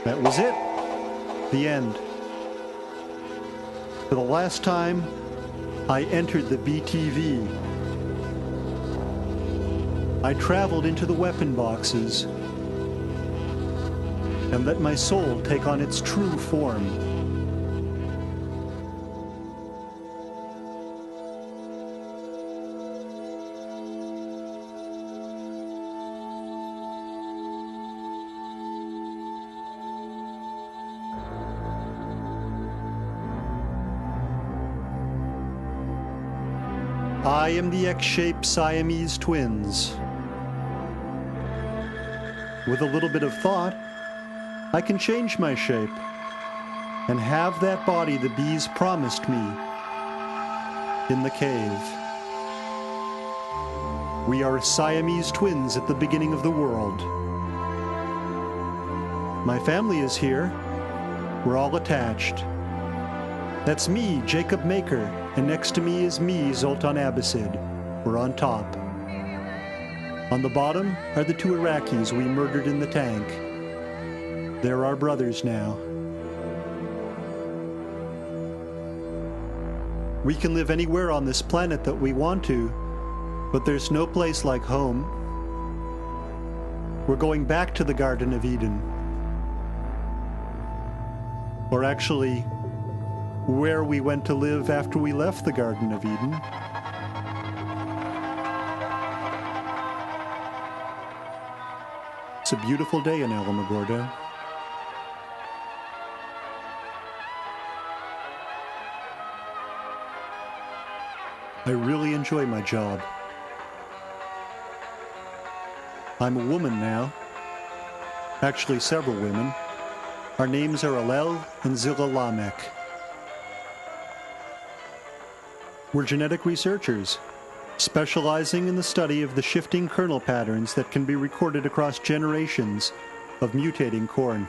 That was it. The end. For the last time, I entered the BTV. I traveled into the weapon boxes and let my soul take on its true form. I am the X-shaped Siamese twins. With a little bit of thought, I can change my shape and have that body the bees promised me in the cave. We are Siamese twins at the beginning of the world. My family is here. We're all attached. That's me, Jacob Maker, and next to me is me, Zoltan Abbasid. We're on top. On the bottom are the two Iraqis we murdered in the tank. They're our brothers now. We can live anywhere on this planet that we want to, but there's no place like home. We're going back to the Garden of Eden. Or actually, where we went to live after we left the Garden of Eden. It's a beautiful day in Alamogordo. I really enjoy my job. I'm a woman now. Actually, several women. Our names are Alel and Zilla Lamek. We're genetic researchers, specializing in the study of the shifting kernel patterns that can be recorded across generations of mutating corn.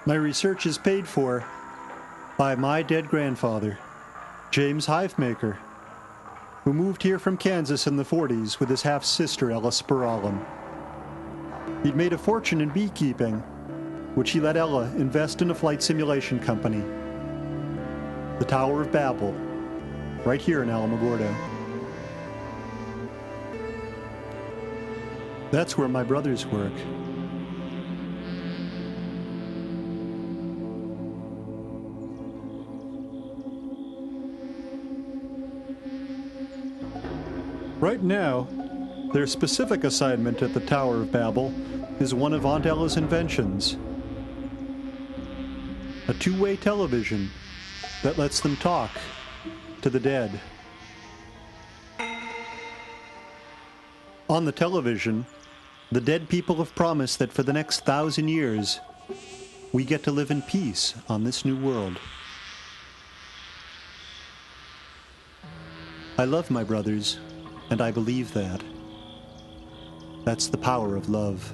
My research is paid for by my dead grandfather, James Hivemaker, who moved here from Kansas in the 40s with his half-sister Ella Spiralam. He'd made a fortune in beekeeping, which he let Ella invest in a flight simulation company, the Tower of Babel, right here in Alamogordo. That's where my brothers work. Right now, their specific assignment at the Tower of Babel is one of Aunt Ella's inventions. A two-way television that lets them talk to the dead. On the television, the dead people have promised that for the next 1,000 years, we get to live in peace on this new world. I love my brothers, and I believe that. That's the power of love.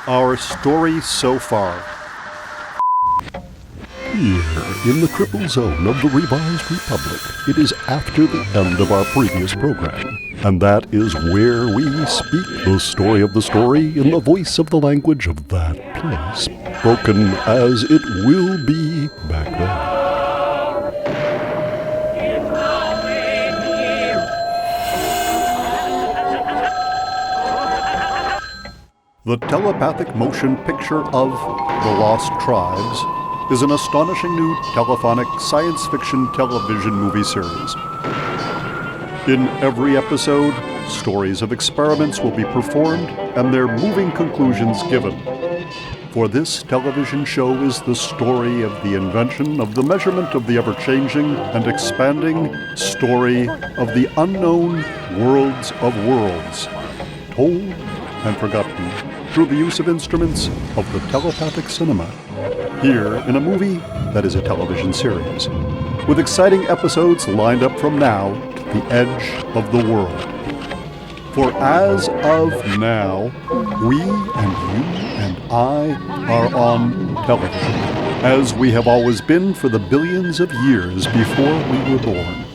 Our story so far. Here, in the cripple zone of the revised republic, it is after the end of our previous program. And that is where we speak the story of the story in the voice of the language of that place, broken as it will be back then. The telepathic motion picture of The Lost Tribes is an astonishing new telephonic science fiction television movie series. In every episode, stories of experiments will be performed and their moving conclusions given. For this television show is the story of the invention of the measurement of the ever-changing and expanding story of the unknown worlds of worlds, told and forgotten through the use of instruments of the telepathic cinema, here in a movie that is a television series, with exciting episodes lined up from now to the edge of the world. For as of now, we and you and I are on television, as we have always been for the billions of years before we were born.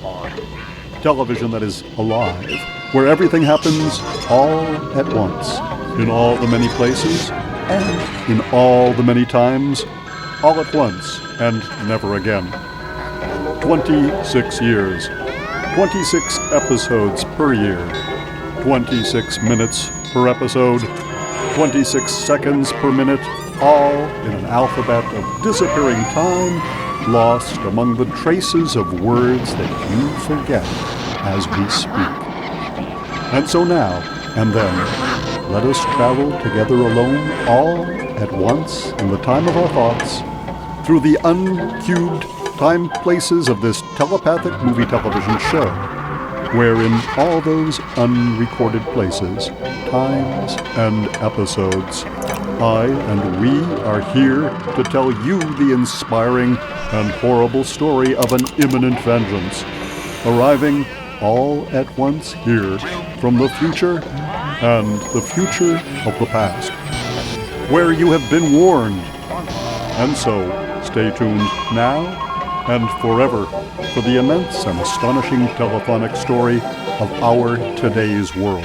Television that is alive, where everything happens all at once, in all the many places, and in all the many times, all at once, and never again. 26 years, 26 episodes per year, 26 minutes per episode, 26 seconds per minute, all in an alphabet of disappearing time, lost among the traces of words that you forget as we speak. And so now and then, let us travel together alone, all at once, in the time of our thoughts, through the uncubed time places of this telepathic movie television show, where in all those unrecorded places, times, and episodes, I and we are here to tell you the inspiring and horrible story of an imminent vengeance, arriving all at once here from the future and the future of the past, where you have been warned. And so, stay tuned now and forever for the immense and astonishing telephonic story of our today's world,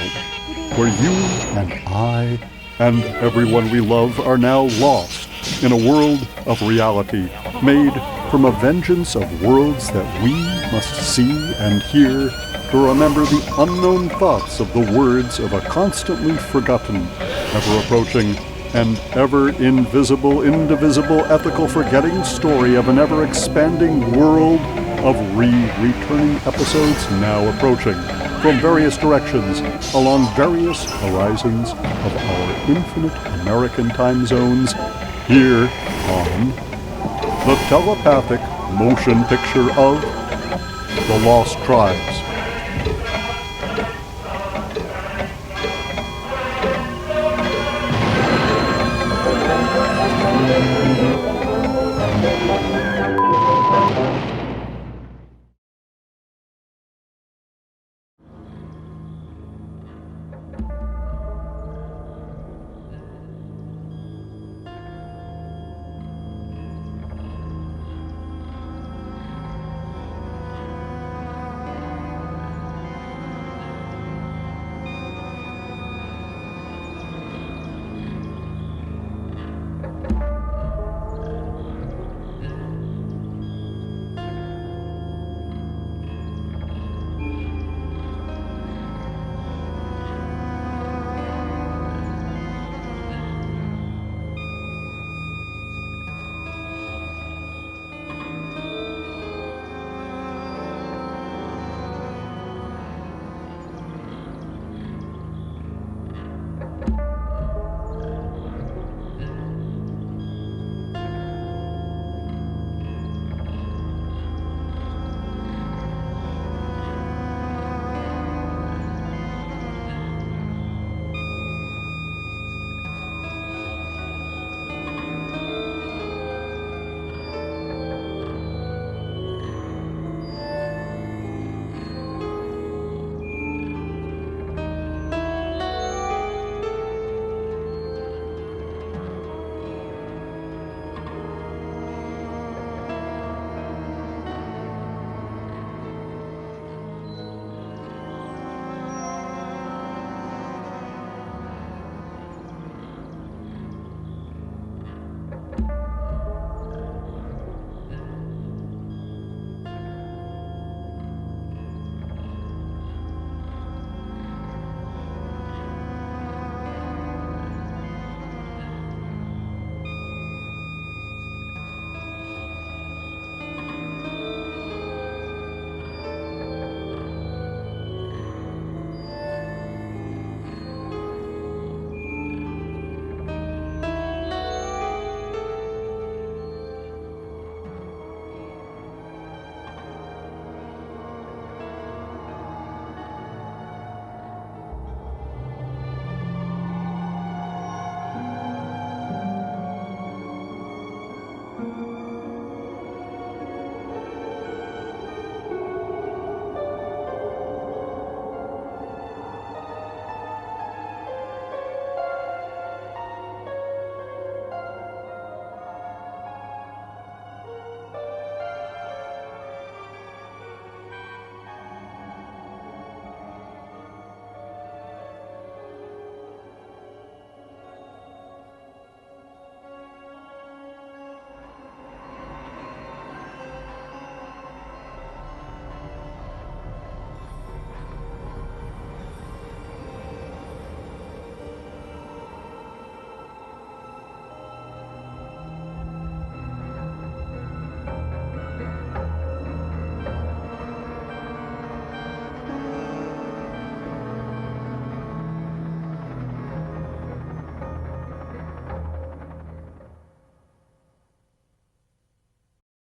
where you and I and everyone we love are now lost in a world of reality made from a vengeance of worlds that we must see and hear to remember the unknown thoughts of the words of a constantly forgotten, ever-approaching, and ever-invisible, indivisible, ethical forgetting story of an ever-expanding world of returning episodes now approaching from various directions along various horizons of our infinite American time zones here on the telepathic motion picture of The Lost Tribes.